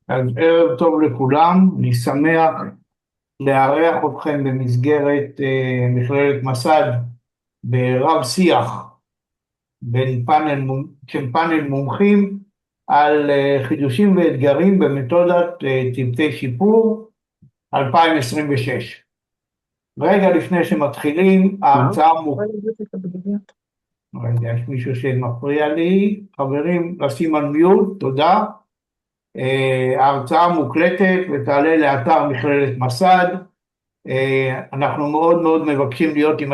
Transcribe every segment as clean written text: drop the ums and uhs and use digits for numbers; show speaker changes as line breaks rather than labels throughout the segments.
אז ערב טוב לכולם, אני שמח לארח אתכם במסגרת מכללת מסד ברב שיח של פאנל מומחים על חידושים ואתגרים במתודת צוותי שיפור 2026. רגע לפני שמתחילים, רגע, יש מישהו שמפריע לי, חברים, לשים על מיוט, תודה. ההרצאה מוקלטת ותעלה לאתר מכללת מסד. אנחנו מאוד מאוד מבקשים להיות עם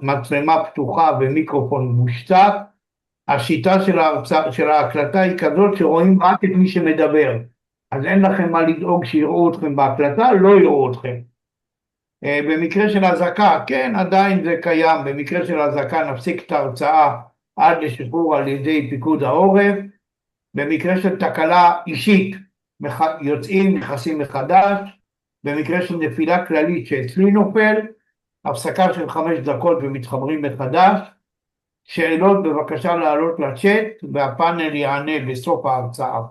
מצלמה פתוחה ומיקרופון מושתק. השיטה של ההקלטה היא כזאת שרואים רק את מי שמדבר, אז אין לכם מה לדאוג שיראו אתכם בהקלטה, לא יראו אתכם. במקרה של אזעקה, כן, עדיין זה קיים, במקרה של אזעקה נפסיק את ההרצאה עד לשחרור על ידי פיקוד העורף. במקרה של תקלה אישית יוצאים, נכנסים מחדש. במקרה של נפילה כללית שאצלי נופל, הפסקה של 5 דקות ומתחברים מחדש. שאלות בבקשה לעלות לצ'אט והפאנל יענה בסוף ההרצאה.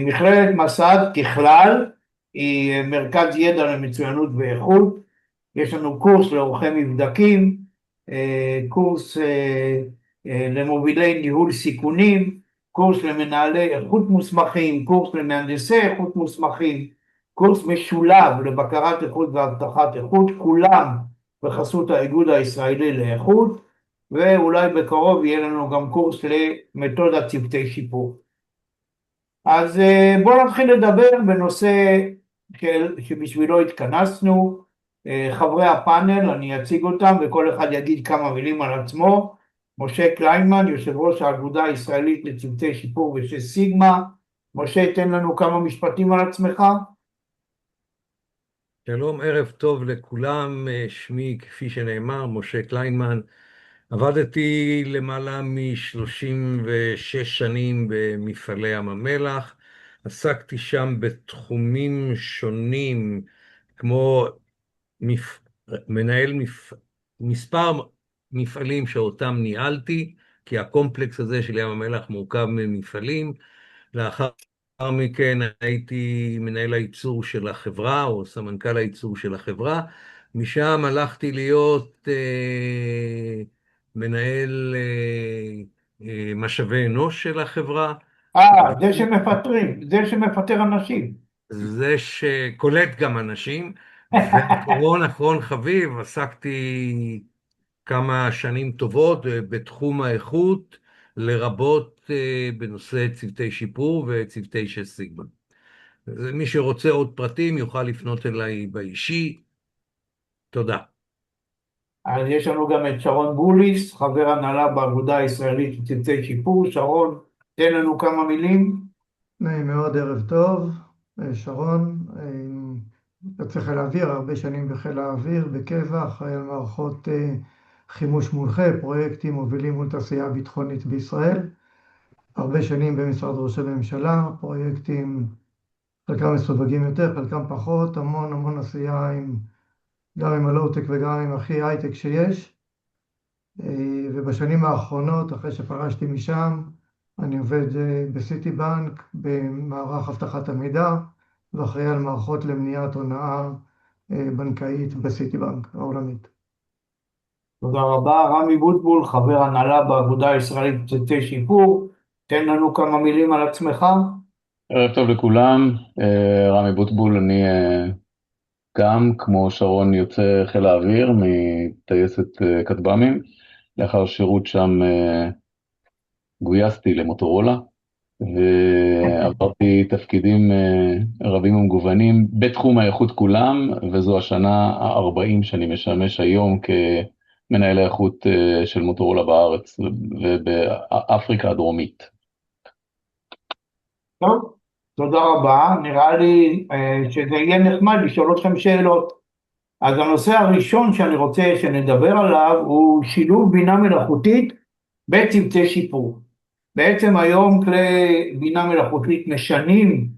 מכללת מסד ככלל היא מרכז ידע למצוינות ואיכות. יש לנו קורס לאורחי מבדקים, קורס למובילי ניהול סיכונים, קורס למנהלי איכות מוסמכים, קורס למהנדסי איכות מוסמכים, קורס משולב לבקרת איכות והבטחת איכות, כולם בחסות האיגוד הישראלי לאיכות, ואולי בקרוב יהיה לנו גם קורס למתודת צוותי שיפור. אז בואו נתחיל לדבר בנושא שבשבילו התכנסנו. חברי הפאנל, אני אציג אותם וכל אחד יגיד כמה מילים על עצמו. משה קליינמן, יושב ראש האגודה הישראלית לצוותי שיפור בשש סיגמה. משה, תן לנו כמה משפטים על עצמך.
שלום, ערב טוב לכולם, שמי כפי שנאמר, משה קליינמן. עבדתי למעלה מ-36 שנים במפעלי ים המלח, עסקתי שם בתחומים שונים כמו מנהל מספר מפעלים שאותם ניהלתי, כי הקומפלקס הזה של ים המלח מורכב ממפעלים. לאחר מכן הייתי מנהל הייצור של החברה, או סמנכ"ל הייצור של החברה. משם הלכתי להיות מנהל משאבי אנוש של החברה.
זה שמפטר אנשים.
זה שקולט גם אנשים. ואחרון אחרון חביב, עסקתי כמה שנים טובות בתחום האיכות, לרבות בנושא צוותי שיפור וצוותי שש סיגמה. מי שרוצה עוד פרטים יוכל לפנות אליי באישי. תודה.
אז יש לנו גם את שרון בוליס, חבר הנהלה באגודה הישראלית לצוותי שיפור. שרון, תן לנו כמה מילים.
נעים מאוד, ערב טוב. שרון, יוצא חיל האוויר, הרבה שנים בחיל האוויר, בקבע, אחראי על מערכות חימוש מונחה, פרויקטים מובילים מול תעשייה ביטחונית בישראל. הרבה שנים במשרד ראש הממשלה, פרויקטים חלקם מסווגים יותר, חלקם פחות, המון עשייה גם עם הלואו-טק וגם עם הכי הייטק שיש. ובשנים האחרונות, אחרי שפרשתי משם, אני עובד בסיטי בנק במערך אבטחת המידע, ואחראי על מערכות למניעת הונאה בנקאית בסיטי בנק העולמית.
תודה רבה. רמי בוטבול, חבר הנהלה באגודה הישראלית לצוותי שיפור. תן לנו כמה מילים על עצמך.
ערב טוב לכולם, רמי בוטבול, אני גם כמו שרון יוצא חיל האוויר מטייסת כטב"מים. לאחר שירות שם גויסתי למוטורולה ועברתי תפקידים רבים ומגוונים בתחום האיכות כולם, וזו השנה ה-40 שאני משמש היום כמנהל האיכות של מוטורולה בארץ ובאפריקה הדרומית.
טוב, תודה רבה. נראה לי שזה יהיה נחמד לשאול אתכם שאלות. אז הנושא הראשון שאני רוצה שנדבר עליו הוא שילוב בינה מלאכותית בצוותי שיפור. בעצם היום כלי בינה מלאכותית משנים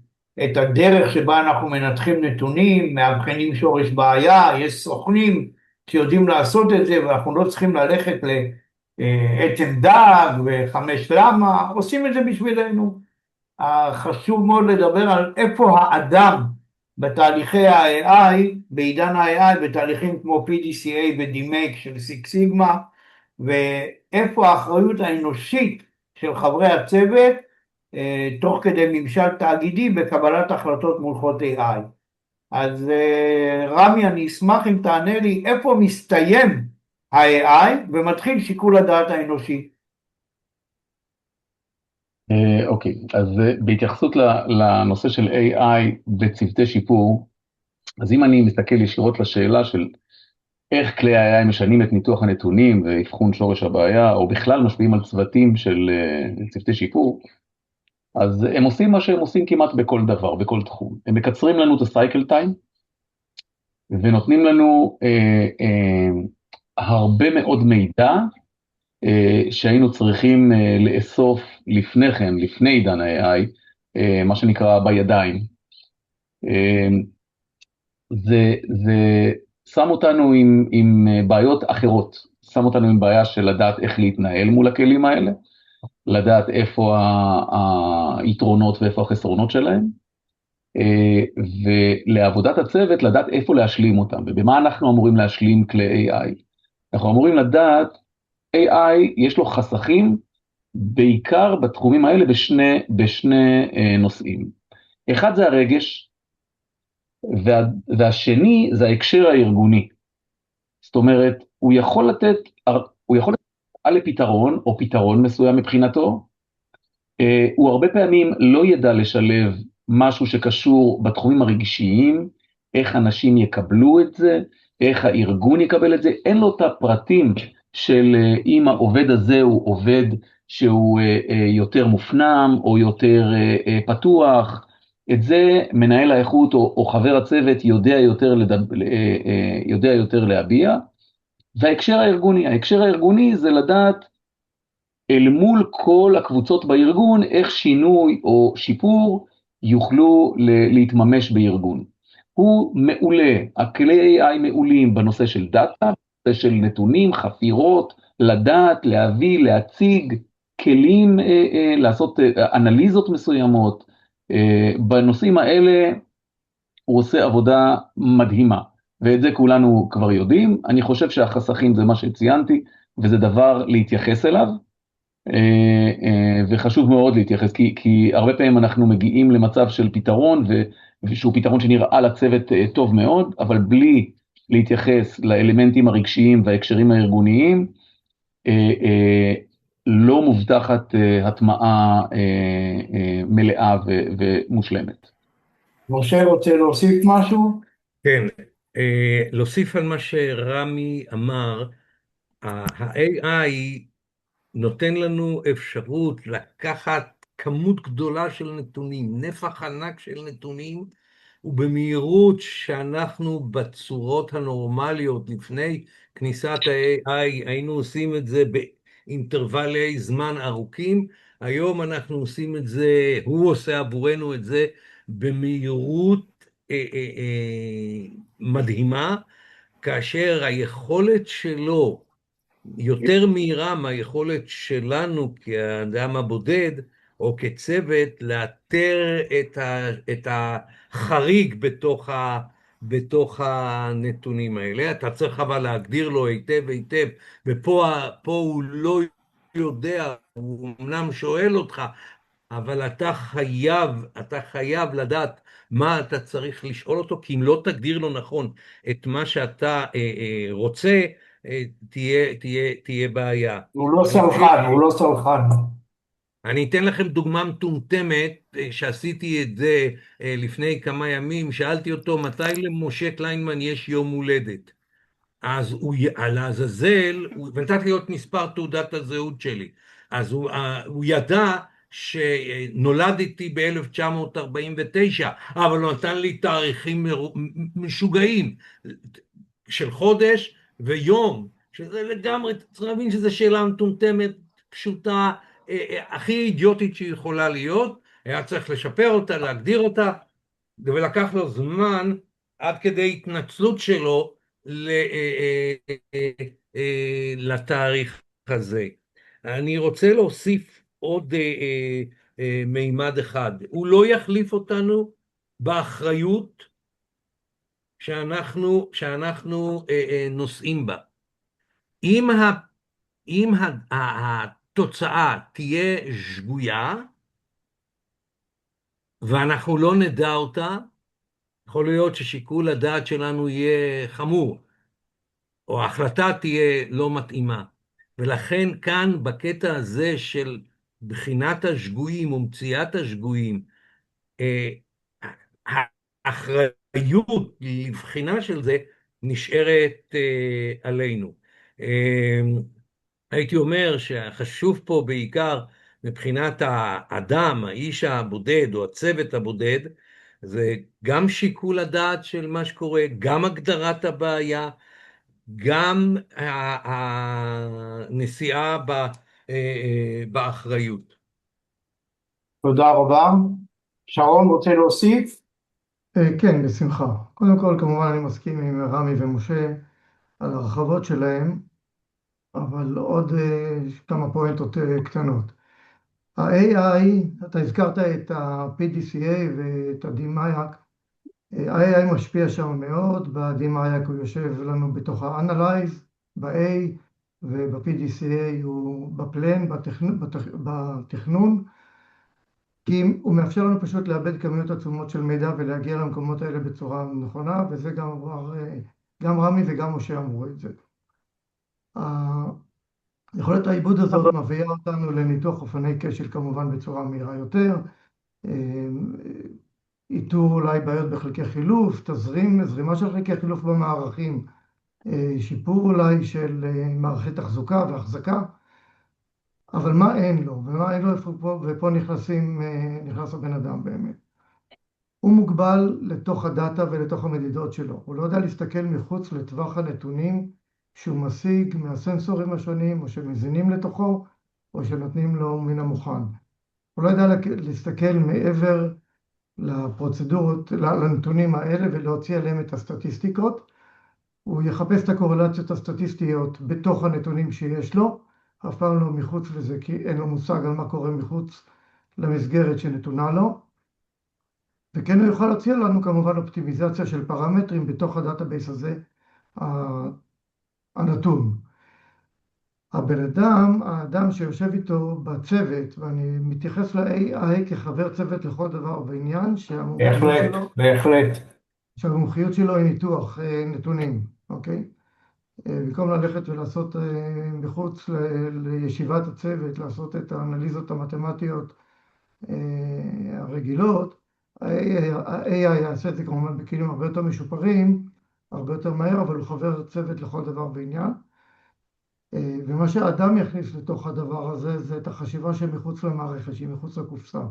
את הדרך שבה אנחנו מנתחים נתונים, מאבחנים שורש בעיה, יש סוכנים שיודעים לעשות את זה ואנחנו לא צריכים ללכת לעצם דג וחמש למה, עושים את זה בשבילנו. חשוב מאוד לדבר על איפה האדם בתהליכי ה-AI, בעידן ה-AI, בתהליכים כמו PDCA ו-DMake של סיק סיגמה, ואיפה האחריות האנושית של חברי הצוות, תוך כדי ממשל תאגידי בקבלת החלטות מונחות AI. אז רמי, אני אשמח אם תענה לי איפה מסתיים ה-AI ומתחיל שיקול הדעת האנושי.
אוקיי, אז בהתייחסות לנושא של AI בצוותי שיפור, אז אם אני מסתכל ישירות לשאלה של איך כלי ה-AI משנים את ניתוח הנתונים ואבחון שורש הבעיה, או בכלל משפיעים על צוותים של צוותי שיפור, אז הם עושים מה שהם עושים כמעט בכל דבר, בכל תחום. הם מקצרים לנו את ה-cycle time, ונותנים לנו הרבה מאוד מידע שהיינו צריכים לאסוף לפני כן, לפני עידן ה-AI, מה שנקרא בידיים. זה שם אותנו עם בעיות אחרות, שם אותנו עם בעיה של לדעת איך להתנהל מול הכלים האלה, לדעת איפה היתרונות ואיפה החסרונות שלהם, ולעבודת הצוות לדעת איפה להשלים אותם, ובמה אנחנו אמורים להשלים כלי AI. אנחנו אמורים לדעת, AI יש לו חסכים, בעיקר בתחומים האלה בשני נושאים. אחד זה הרגש, והשני זה ההקשר הארגוני. זאת אומרת, הוא יכול לתת לפתרון, או פתרון מסוים מבחינתו, הוא הרבה פעמים לא ידע לשלב משהו שקשור בתחומים הרגשיים, איך אנשים יקבלו את זה, איך הארגון יקבל את זה, אין לו את הפרטים של אם העובד הזה הוא עובד שהוא יותר מופנם או יותר פתוח, את זה מנהל האיכות או חבר הצוות יודע יותר להביע. ההקשר הארגוני זה לדעת אל מול כל הקבוצות בארגון, איך שינוי או שיפור יוכלו להתממש בארגון. הוא מעולה, הכלי AI מעולים בנושא של דאטה, בנושא של נתונים, חפירות, לדעת, להביא, להציג, כלים, לעשות אנליזות מסוימות. בנושאים האלה הוא עושה עבודה מדהימה, ואת זה כולנו כבר יודעים. אני חושב שהחסכים זה מה שציינתי, וזה דבר להתייחס אליו. וחשוב מאוד להתייחס, כי הרבה פעמים אנחנו מגיעים למצב של פתרון, ושהוא פתרון שנראה לצוות טוב מאוד, אבל בלי להתייחס לאלמנטים הרגשיים וההקשרים הארגוניים, לא מובטחת הטמעה מלאה ומושלמת.
משה רוצה להוסיף משהו?
כן, להוסיף על מה שרמי אמר, ה-AI נותן לנו אפשרות לקחת כמות גדולה של נתונים, נפח ענק של נתונים, ובמהירות שאנחנו בצורות הנורמליות לפני כניסת ה-AI היינו עושים את זה באינטרוולים זמן ארוכים, היום אנחנו עושים את זה, הוא עושה עבורנו את זה במהירות מדהימה, כאשר היכולת שלו יותר מהירה מהיכולת שלנו כאדם הבודד או כצוות לאתר את החריג בתוך הנתונים האלה. אתה צריך אבל להגדיר לו היטב היטב, ופה הוא לא יודע, הוא אמנם שואל אותך, אבל אתה חייב לדעת מה אתה צריך לשאול אותו, כי אם לא תגדיר לו נכון את מה שאתה רוצה, תהיה בעיה.
הוא לא סלחן, הוא לא סלחן.
אני אתן לכם דוגמה מטומטמת, שעשיתי את זה לפני כמה ימים, שאלתי אותו מתי למשה קליינמן יש יום הולדת. אז הוא על העזאזל, ונתתי לו את מספר תעודת הזהות שלי, אז הוא ידע שנולדתי ב-1949, אבל הוא נתן לי תאריכים משוגעים של חודש ויום, שזה לגמרי, צריך להבין שזו שאלה מטומטמת, פשוטה, הכי אידיוטית שיכולה להיות, היה צריך לשפר אותה, להגדיר אותה, ולקח לו זמן עד כדי התנצלות שלו לתאריך הזה. אני רוצה להוסיף עוד מימד אחד. הוא לא יחליף אותנו באחריות שאנחנו נושאים בה. אם התוצאה תהיה שגויה, ואנחנו לא נדע אותה, יכול להיות ששיקול הדעת שלנו יהיה חמור, או ההחלטה תהיה לא מתאימה. ולכן כאן בקטע הזה של בחינת השגויים ומציאת השגויים, האחריות לבחינה של זה נשארת עלינו. הייתי אומר שהחשוב פה בעיקר מבחינת האדם, האיש הבודד או הצוות הבודד, זה גם שיקול הדעת של מה שקורה, גם הגדרת הבעיה, גם הנשיאה באחריות.
תודה רבה. שרון רוצה להוסיף?
כן, בשמחה. קודם כל, כמובן, אני מסכים עם רמי ומשה על הרחבות שלהם, אבל עוד כמה פואנטות קטנות. ה-AI, אתה הזכרת את ה-PDCA ואת ה-DMAIC. ה-AI משפיע שם מאוד, ב-DMAIC הוא יושב לנו בתוך ה-Analyze, ב-A, וב-PDCA הוא בפלן, בתכנון, כי הוא מאפשר לנו פשוט לאבד כמויות עצומות של מידע ולהגיע למקומות האלה בצורה נכונה, וזה גם רמי וגם משה אמרו את זה. יכולת העיבוד הזאת מביאה אותנו לניתוח אופני כשל כמובן בצורה מהירה יותר, איתור אולי בעיות בחלקי חילוף, זרימה של חלקי חילוף במערכים, שיפור אולי של מערכי תחזוקה והחזקה, אבל מה אין לו, ומה אין לו ופה נכנס הבן אדם באמת. הוא מוגבל לתוך הדאטה ולתוך המדידות שלו, הוא לא יודע להסתכל מחוץ לטווח הנתונים שהוא משיג מהסנסורים השונים, או שמזינים לתוכו, או שנותנים לו מן המוכן. הוא לא יודע להסתכל מעבר לפרוצדורות, לנתונים האלה, ולהוציא עליהם את הסטטיסטיקות. הוא יחפש את הקורלציות הסטטיסטיות בתוך הנתונים שיש לו, אף פעם לא מחוץ לזה, כי אין לו מושג על מה קורה מחוץ למסגרת שנתונה לו. וכן הוא יוכל להציע לנו כמובן אופטימיזציה של פרמטרים בתוך הדאטאבייס הזה, הנתון. האדם שיושב איתו בצוות, ואני מתייחס ל-AI כחבר צוות לכל דבר בעניין, שהמומחיות שלו היא ניתוח נתונים, אוקיי? במקום ללכת ולעשות מחוץ לישיבת הצוות, לעשות את האנליזות המתמטיות הרגילות, ה-AI יעשה את זה כמובן בכלים הרבה יותר משופרים, הרבה יותר מהר, אבל הוא חבר צוות לכל דבר בעניין. ומה שהאדם יכניס לתוך הדבר הזה, זה את החשיבה שמחוץ למערכת, שהיא מחוץ לקופסה.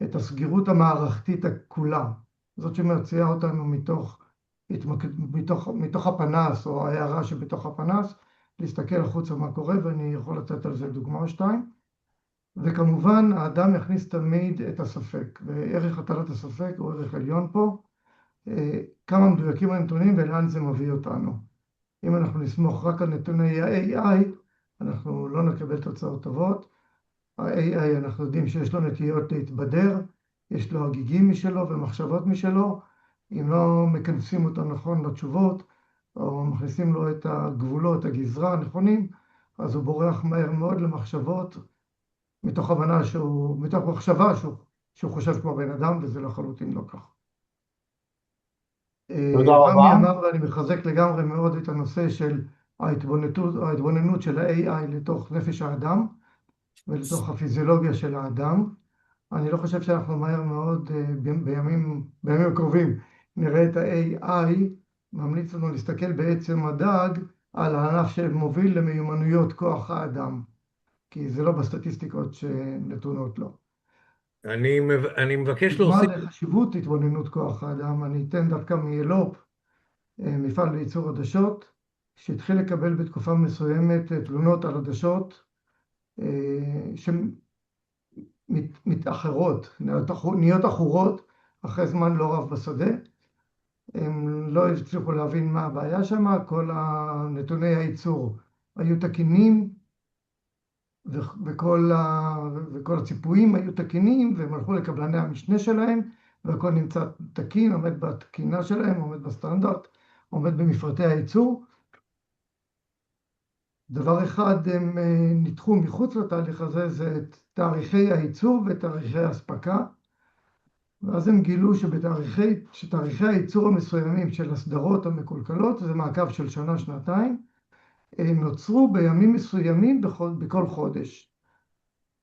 את הסגירות המערכתית הכולה, זאת שמציעה אותנו מתוך הפנס, או ההערה שבתוך הפנס, להסתכל החוצה מה קורה, ואני יכול לתת על זה דוגמה או שתיים. וכמובן, האדם יכניס תמיד את הספק, וערך הטלת הספק הוא ערך עליון פה, כמה מדויקים הנתונים ולאן זה מביא אותנו. אם אנחנו נסמוך רק על נתוני ה-AI, אנחנו לא נקבל תוצאות טובות. ה-AI, אנחנו יודעים שיש לו נטיות להתבדר, יש לו הגיגים משלו ומחשבות משלו. אם לא מכנסים אותם נכון לתשובות, או מכניסים לו את הגבולות, הגזרה הנכונים, אז הוא בורח מהר מאוד למחשבות, מתוך מחשבה שהוא חושב כמו בן אדם, וזה לחלוטין לא כך.
תודה רבה.
רמי אמר, ואני מחזק לגמרי מאוד את הנושא של ההתבוננות של ה-AI לתוך נפש האדם, ולתוך הפיזיולוגיה של האדם. אני לא חושב שאנחנו מהר מאוד, בימים הקרובים, נראה את ה-AI, ממליץ לנו להסתכל בעצם הדג על הענף שמוביל למיומנויות כוח האדם, כי זה לא בסטטיסטיקות שנתונות לו.
אני מבקש להוסיף...
מה לחשיבות התבוננות כוח האדם? אני אתן דווקא מאלופ, מפעל לייצור עדשות, שהתחיל לקבל בתקופה מסוימת תלונות על עדשות שמתאחרות, נהיות אחורות אחרי זמן לא רב בשדה. הם לא הצליחו להבין מה הבעיה שם, כל נתוני הייצור היו תקינים, וכל וכל הציפויים היו תקינים, והם הלכו לקבלני המשנה שלהם, והכל נמצא תקין, עומד בתקינה שלהם, עומד בסטנדרט, עומד במפרטי הייצור. דבר אחד הם ניתחו מחוץ לתהליך הזה, זה את תאריכי הייצור ותאריכי ההספקה. ואז הם גילו שתאריכי הייצור המסוימים של הסדרות המקולקלות, זה מעקב של שנה-שנתיים, נוצרו בימים מסוימים בכל חודש.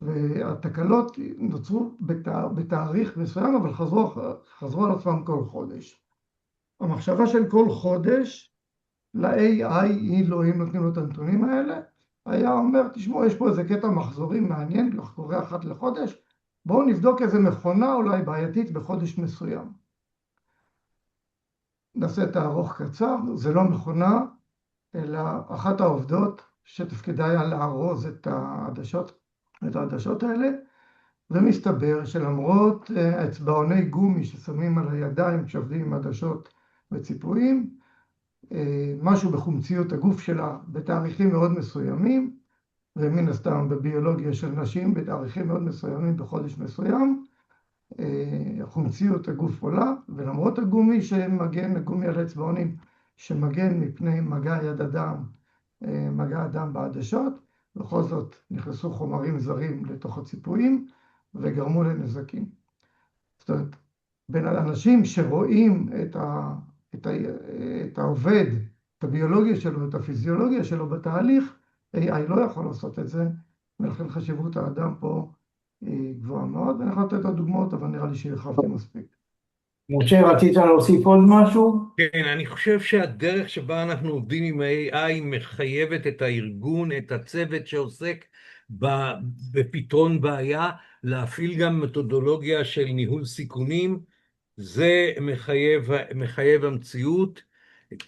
והתקלות נוצרו בתאריך מסוים, אבל חזרו על עצמם כל חודש. המחשבה של כל חודש, ל-AI, אם נותנים לו את הנתונים האלה, היה אומר, תשמעו, יש פה איזה קטע מחזורים מעניין, קורה אחת לחודש, בואו נבדוק איזה מכונה אולי בעייתית בחודש מסוים. נעשה את הארוך קצר, זה לא מכונה, אלא אחת העובדות שתפקידה היה לארוז את העדשות האלה, ומסתבר שלמרות אצבעוני גומי ששמים על הידיים כשעובדים עם עדשות וציפויים, משהו בחומציות הגוף שלה בתאריכים מאוד מסוימים, ומן הסתם בביולוגיה של נשים בתאריכים מאוד מסוימים בחודש מסוים, חומציות הגוף עולה, ולמרות הגומי על האצבעונים שמגן מפני מגע יד אדם, מגע אדם בעדשות, בכל זאת נכנסו חומרים זרים לתוך הציפויים וגרמו לנזקים. זאת אומרת, בין האנשים שרואים את העובד, את הביולוגיה שלו, את הפיזיולוגיה שלו בתהליך, AI לא יכול לעשות את זה, ולכן חשיבות האדם פה היא גבוהה מאוד, ואני יכול לתת עוד דוגמאות, אבל נראה לי שהרחבתי מספיק.
משה, רצית להוסיף עוד משהו?
כן, אני חושב שהדרך שבה אנחנו עובדים עם ה-AI מחייבת את הארגון, את הצוות שעוסק בפתרון בעיה, להפעיל גם מתודולוגיה של ניהול סיכונים. זה מחייב המציאות,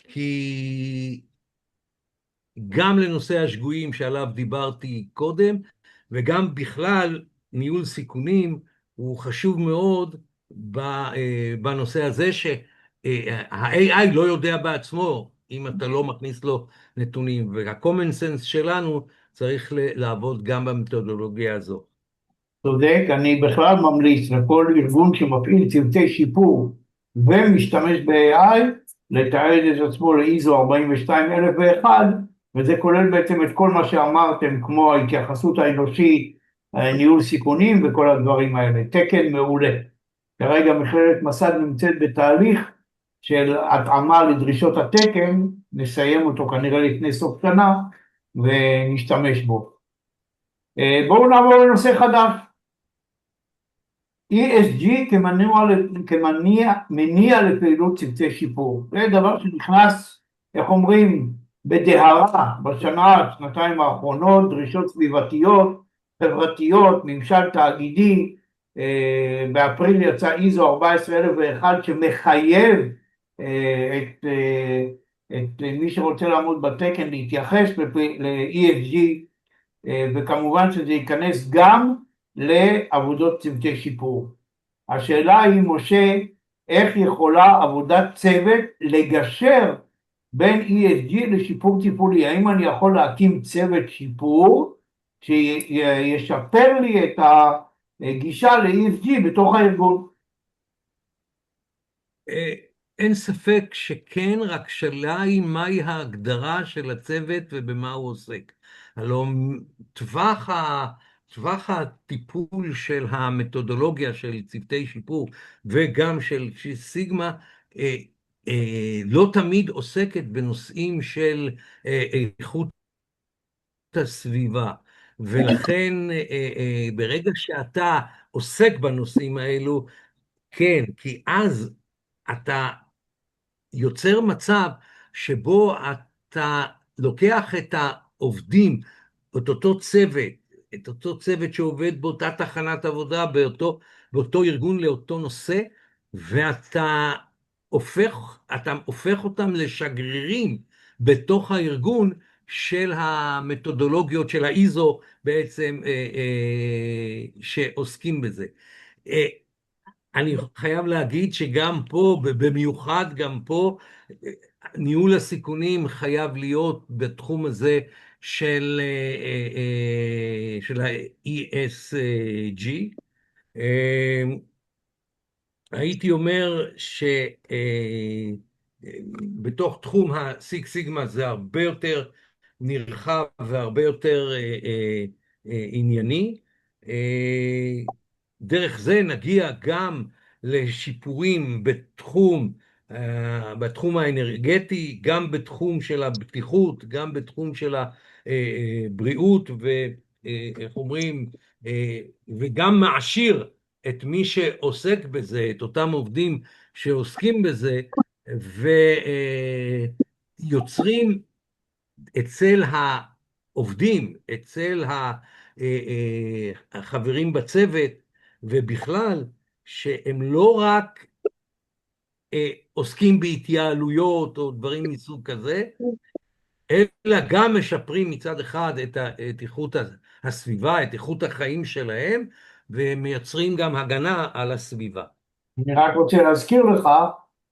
כי גם לנושא השגויים שעליו דיברתי קודם, וגם בכלל ניהול סיכונים הוא חשוב מאוד בנושא הזה שה-AI לא יודע בעצמו אם אתה לא מכניס לו נתונים, וה-common sense שלנו צריך לעבוד גם במתודולוגיה הזו.
צודק, אני בכלל ממליץ לכל ארגון שמפעיל צוותי שיפור ומשתמש ב-AI, לתעד את עצמו ל-ISO 42001, וזה כולל בעצם את כל מה שאמרתם, כמו ההתייחסות האנושית, ניהול סיכונים וכל הדברים האלה. תקן מעולה. כרגע מכללת מסד נמצאת בתהליך של התאמה לדרישות התקן, נסיים אותו כנראה לפני סוף שנה, ונשתמש בו. בואו נעבור לנושא חדש. ESG כמניע לפעילות צוותי שיפור. זה דבר שנכנס, איך אומרים, בדהרה בשנה, שנתיים האחרונות, דרישות סביבתיות, חברתיות, ממשל תאגידי, באפריל יצא ISO 14001 שמחייב את מי שרוצה לעמוד בתקן להתייחס ל-ESG, וכמובן שזה ייכנס גם לעבודות צוותי שיפור. השאלה היא, משה, איך יכולה עבודת צוות לגשר בין ESG לשיפור טיפולי? האם אני יכול להקים צוות שיפור שישפר לי את הגישה ל-ESG בתוך הארגון?
אין ספק שכן, רק שאלה היא מהי ההגדרה של הצוות ובמה הוא עוסק. הלוא טווח הטיפול של המתודולוגיה של צוותי שיפור וגם של סיגמה לא תמיד עוסקת בנושאים של איכות הסביבה, ולכן ברגע שאתה עוסק בנושאים האלו, כן, כי אז אתה יוצר מצב שבו אתה לוקח את העובדים, את אותו צוות שעובד באותה תחנת עבודה, באותו ארגון לאותו נושא, ואתה הופך אותם לשגרירים בתוך הארגון של המתודולוגיות של האיזו בעצם שעוסקים בזה. אני חייב להגיד שגם פה, במיוחד גם פה, ניהול הסיכונים חייב להיות בתחום הזה של ה-ESG. הייתי אומר שבתוך תחום הסיק סיגמה זה הרבה יותר נרחב והרבה יותר ענייני. דרך זה נגיע גם לשיפורים בתחום האנרגטי, גם בתחום של הבטיחות, גם בתחום של הבריאות, ואיך אומרים, וגם מעשיר את מי שעוסק בזה, את אותם עובדים שעוסקים בזה, ויוצרים אצל העובדים, אצל החברים בצוות, ובכלל, שהם לא רק עוסקים בהתייעלויות או דברים מסוג כזה, אלא גם משפרים מצד אחד את איכות הסביבה, את איכות החיים שלהם, ומייצרים גם הגנה על הסביבה.
אני רק רוצה להזכיר לך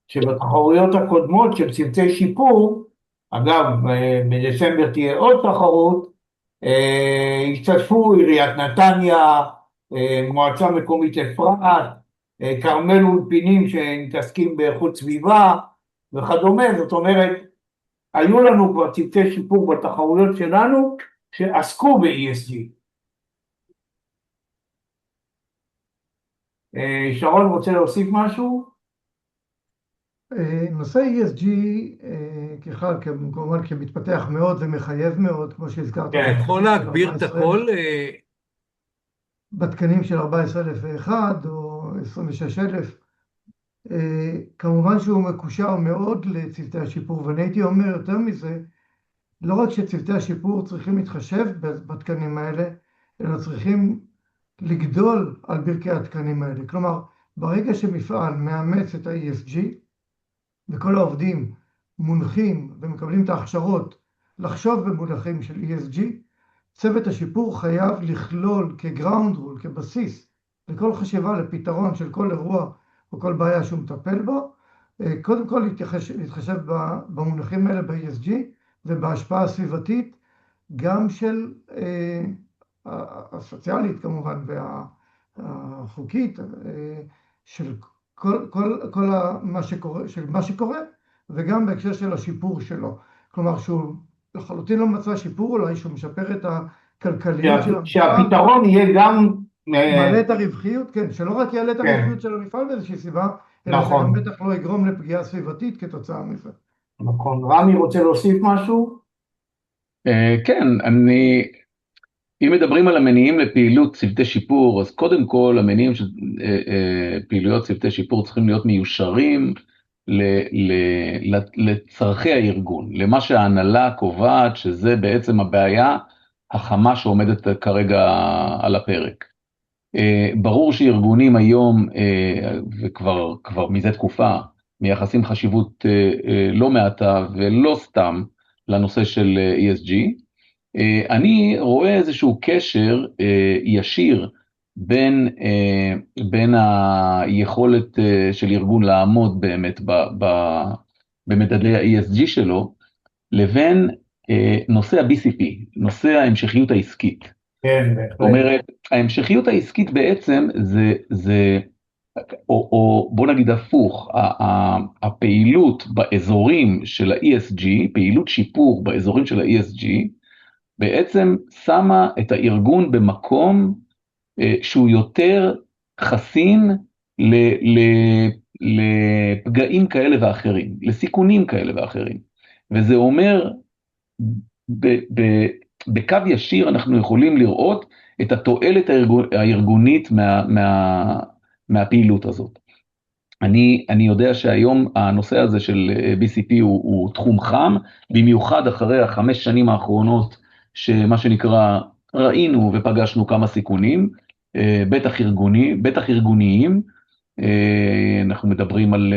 שבתחרויות הקודמות של צוותי שיפור, אגב, בדצמבר תהיה עוד תחרות, השתתפו עיריית נתניה, מועצה מקומית אפרת, כרמל אולפינים שמתעסקים באיכות סביבה וכדומה. זאת אומרת, היו לנו כבר צוותי שיפור בתחרויות שלנו שעסקו ב-ESG. שרון, רוצה להוסיף משהו?
נושא ESG ככלל, כמובן כמתפתח מאוד ומחייב מאוד, כמו שהזכרת.
אתה יכול להגביר את הכל?
בתקנים של 14,001 או 26,000. כמובן שהוא מקושר מאוד לצוותי השיפור, ואני הייתי אומר יותר מזה, לא רק שצוותי השיפור צריכים להתחשב בתקנים האלה, אלא צריכים לגדול על ברכי התקנים האלה. כלומר, ברגע שמפעל מאמץ את ה-ESG, וכל העובדים מונחים ומקבלים את ההכשרות לחשוב במונחים של ESG, צוות השיפור חייב לכלול כגראונד רול, כבסיס, לכל חשיבה לפתרון של כל אירוע או כל בעיה שהוא מטפל בו, קודם כל להתחשב במונחים האלה ב-ESG ובהשפעה הסביבתית, גם של הסוציאלית כמובן והחוקית, של כל מה שקורה, וגם בהקשר של השיפור שלו. כלומר שהוא לחלוטין לא מצא שיפור, אולי שהוא משפר את הכלכליות של המפעל.
שהפתרון יהיה גם
מעלה את הרווחיות, כן, שלא רק יעלה את הרווחיות של המפעל באיזושהי סיבה, אלא שגם בטח לא יגרום לפגיעה סביבתית כתוצאה מזה.
נכון. רמי, רוצה להוסיף משהו?
כן, אם מדברים על המניעים לפעילות צוותי שיפור, אז קודם כל המניעים של פעילויות צוותי שיפור צריכים להיות מיושרים לצרכי הארגון, למה שההנהלה קובעת שזה בעצם הבעיה החמה שעומדת כרגע על הפרק. ברור שארגונים היום, וכבר מזה תקופה, מייחסים חשיבות לא מעטה ולא סתם לנושא של ESG. אני רואה איזשהו קשר ישיר בין היכולת של ארגון לעמוד באמת במדדי ה-ESG שלו, לבין נושא ה-BCP, נושא ההמשכיות העסקית.
כן,
זאת אומרת, ההמשכיות העסקית בעצם זה או בוא נגיד הפוך, הפעילות באזורים של ה-ESG, פעילות שיפור באזורים של ה-ESG, בעצם שמה את הארגון במקום שהוא יותר חסין לפגעים כאלה ואחרים, לסיכונים כאלה ואחרים. וזה אומר, בקו ישיר אנחנו יכולים לראות את התועלת הארגונית מהפעילות הזאת. אני יודע שהיום הנושא הזה של BCP הוא תחום חם, במיוחד אחרי 5 שנים האחרונות, שמה שנקרא ראינו ופגשנו כמה סיכונים, בטח ארגוניים. אנחנו מדברים על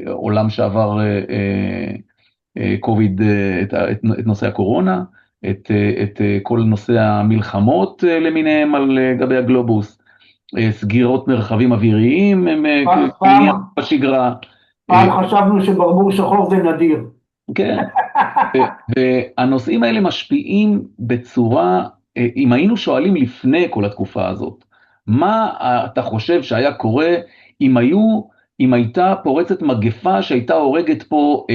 עולם שעבר קוביד, את נושא הקורונה, את כל נושא המלחמות למיניהם על גבי הגלובוס, סגירות מרחבים אוויריים הם עניין בשגרה.
פעם חשבנו שברבור שחור זה נדיר.
כן, והנושאים האלה משפיעים בצורה, אם היינו שואלים לפני כל התקופה הזאת, מה אתה חושב שהיה קורה אם הייתה פורצת מגפה שהייתה הורגת פה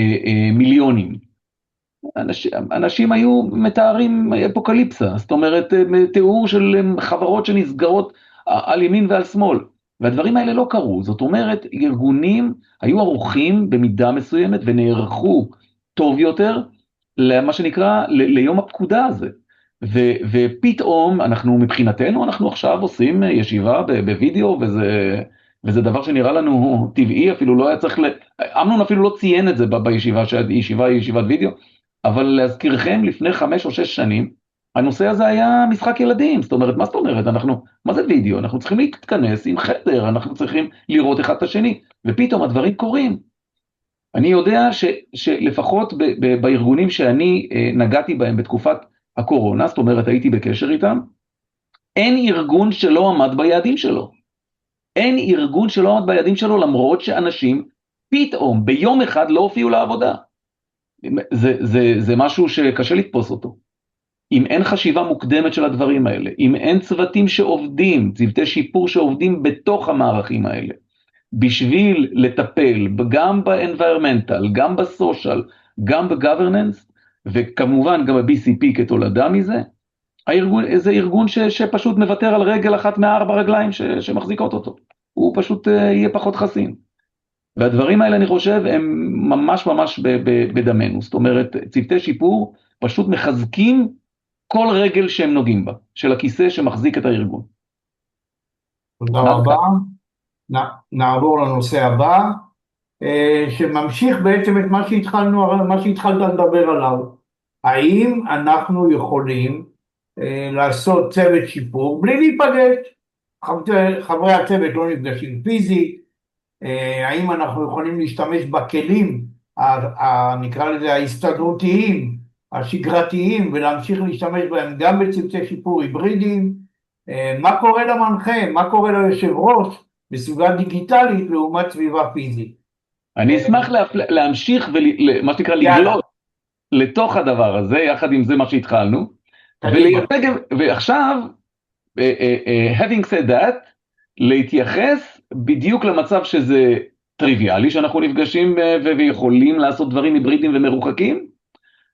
מיליונים? אנשים היו מתארים אפוקליפסה, זאת אומרת, תיאור של חברות שנסגרות על ימין ועל שמאל, והדברים האלה לא קרו. זאת אומרת, ארגונים היו ערוכים במידה מסוימת ונערכו טוב יותר למה שנקרא ליום הפקודה הזה. ופתאום אנחנו מבחינתנו, אנחנו עכשיו עושים ישיבה בווידאו, וזה דבר שנראה לנו טבעי, אפילו לא היה צריך, אמנון אפילו לא ציין את זה בישיבה, שהישיבה היא ישיבת וידאו, אבל להזכירכם, לפני 5 או 6 שנים, הנושא הזה היה משחק ילדים. זאת אומרת, מה זאת אומרת? מה זה וידאו? אנחנו צריכים להתכנס עם חדר, אנחנו צריכים לראות אחד את השני, ופתאום הדברים קורים. אני יודע שלפחות בארגונים שאני נגעתי בהם בתקופת הקורונה, זאת אומרת, הייתי בקשר איתם, אין ארגון שלא עמד ביעדים שלו. אין ארגון שלא עמד ביעדים שלו, למרות שאנשים פתאום ביום אחד לא הופיעו לעבודה. זה משהו שקשה לתפוס אותו. אם אין חשיבה מוקדמת של הדברים האלה, אם אין צוותים שעובדים, צוותי שיפור שעובדים בתוך המערכים האלה, בשביל לטפל גם ב-environmental, גם ב-social, גם ב-governance, וכמובן גם ב-BCP כתולדה מזה, זה ארגון שפשוט מוותר על רגל אחת מה4 רגליים שמחזיקות אותו. הוא פשוט יהיה פחות חסין. והדברים האלה, אני חושב, הם ממש ממש בדמנו. זאת אומרת, צוותי שיפור פשוט מחזקים כל רגל שהם נוגעים בה, של הכיסא שמחזיק את הארגון.
תודה רבה. נעבור לנושא הבא, שממשיך בעצם את מה שהתחלת לדבר עליו. האם אנחנו יכולים לעשות צוות שיפור בלי להיפגש? חברי הצוות לא נפגשים פיזית. האם אנחנו יכולים להשתמש בכלים, נקרא לזה ההסתדרותיים, השגרתיים, ולהמשיך להשתמש בהם גם בצוותי שיפור היברידיים? מה קורה למנחה? מה קורה ליושב ראש בסביבה דיגיטלית לעומת סביבה פיזית?
אני אשמח להמשיך ומה שנקרא לגלות לתוך הדבר הזה, יחד עם זה מה שהתחלנו, ועכשיו, having said that, להתייחס בדיוק למצב שזה טריוויאלי, שאנחנו נפגשים ויכולים לעשות דברים היברידיים ומרוחקים,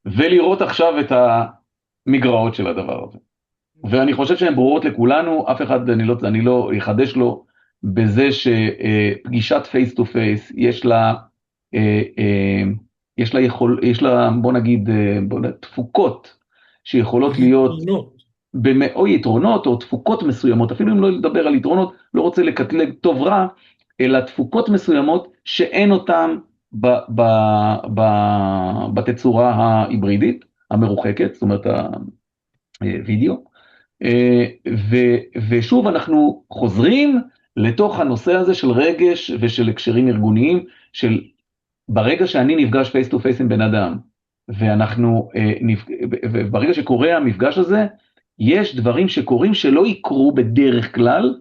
ולראות עכשיו את המגרעות של הדבר הזה. ואני חושב שהן ברורות לכולנו, אף אחד אני לא יחדש לו בזה שפגישת פייס טו פייס יש לה בוא נגיד תפוקות שיכולות להיות או יתרונות או תפוקות מסוימות, אפילו אם לא לדבר על יתרונות, לא רוצה לקטלג טוב רע, אלא תפוקות מסוימות שאין אותן בתצורה ההיברידית המרוחקת, זאת אומרת הווידאו. ושוב אנחנו חוזרים לתוך הנושא הזה של רגש ושל הקשרים ארגוניים, של ברגע שאני נפגש פייס טו פייס עם בן אדם, וברגע שקורה המפגש הזה, יש דברים שקורים שלא יקרו בדרך כלל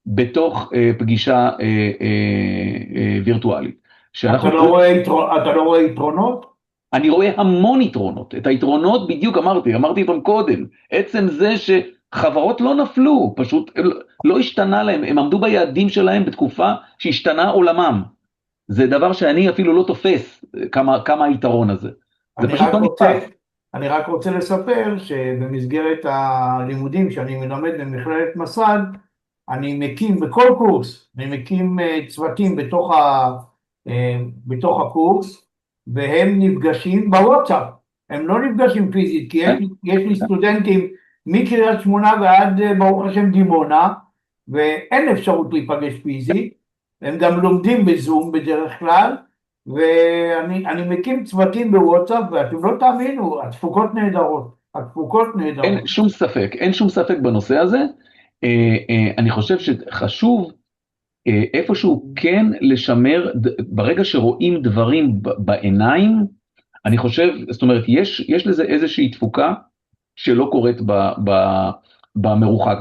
בתוך פגישה וירטואלית.
אתה לא רואה יתרונות?
אני רואה המון יתרונות. את היתרונות בדיוק אמרתי אותם קודם. עצם זה שחברות לא נפלו, פשוט לא השתנה להם, הם עמדו ביעדים שלהם בתקופה שהשתנה עולמם. זה דבר שאני אפילו לא תופס כמה היתרון הזה.
אני רק רוצה לספר שבמסגרת הלימודים שאני מלמד במכללת מסד, אני מקים בכל קורס, אני מקים צוותים בתוך הקורס, והם נפגשים בוואטסאפ, הם לא נפגשים פיזית, כי יש לי סטודנטים מקריית שמונה ועד ברוך השם דימונה, ואין אפשרות להיפגש פיזית, הם גם לומדים בזום בדרך כלל, ואני מקים צוותים בוואטסאפ, ואתם לא תאמינו, התפוקות נהדרות.
אין שום ספק בנושא הזה. אני חושב שחשוב איפשהו כן לשמר, ברגע שרואים דברים בעיניים, אני חושב, זאת אומרת, יש לזה איזושהי תפוקה שלא קורית במרוחק,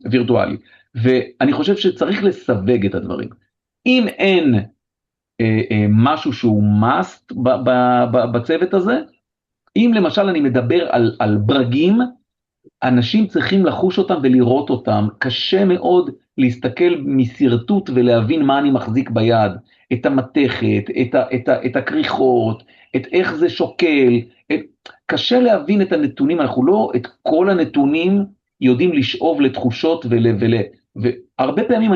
בווירטואלי, ואני חושב שצריך לסווג את הדברים. אם אין משהו שהוא must בצוות הזה. אם למשל אני מדבר על ברגים, אנשים צריכים לחוש אותם ולראות אותם. קשה מאוד להסתכל מסרטוט ולהבין מה אני מחזיק ביד, את המתכת, את הכריכות, את איך זה שוקל. קשה להבין את הנתונים, אנחנו לא את כל הנתונים יודעים לשאוב לתחושות והרבה פעמים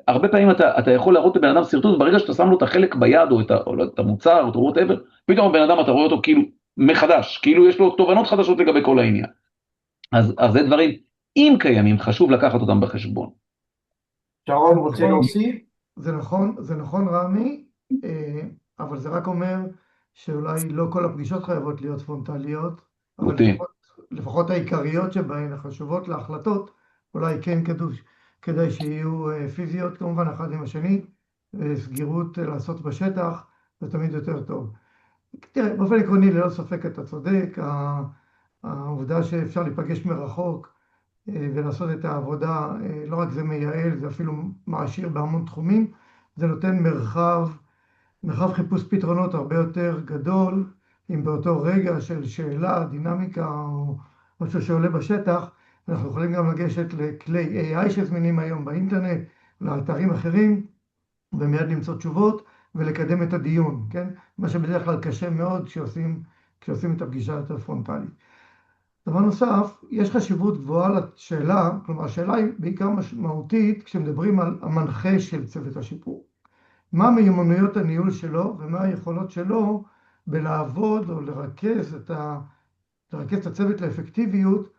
הרבה פעמים אתה יכול להראות לבן אדם סרטוט, וברגע שאתה שם לו את החלק ביד או את המוצר או את whatever, פתאום הבן אדם אתה רואה אותו כאילו מחדש, כאילו יש לו תובנות חדשות לגבי כל העניין. אז זה דברים, אם קיימים, חשוב לקחת אותם בחשבון.
שרון רוצה להוסיף?
זה נכון רמי, אבל זה רק אומר שאולי לא כל הפגישות חייבות להיות פרונטליות, אבל לפחות העיקריות שבהן החשובות להחלטות, אולי כן כדאי שיהיו פיזיות כמובן אחד עם השני, סגירות לעשות בשטח, זה תמיד יותר טוב. תראה, באופן עקרוני ללא ספק אתה צודק, העובדה שאפשר להיפגש מרחוק ולעשות את העבודה, לא רק זה מייעל, זה אפילו מעשיר בהמון תחומים, זה נותן מרחב חיפוש פתרונות הרבה יותר גדול, אם באותו רגע של שאלה, דינמיקה או משהו שעולה בשטח, אנחנו יכולים גם לגשת לכלי AI שזמינים היום באינטרנט, לאתרים אחרים, ומיד למצוא תשובות ולקדם את הדיון, כן? מה שבדרך כלל קשה מאוד כשעושים את הפגישה יותר פרונטלית. דבר נוסף, יש חשיבות גבוהה לשאלה, כלומר השאלה היא בעיקר משמעותית כשמדברים על המנחה של צוות השיפור. מה מיומנויות הניהול שלו ומה היכולות שלו בלעבוד או לרכז את הצוות לאפקטיביות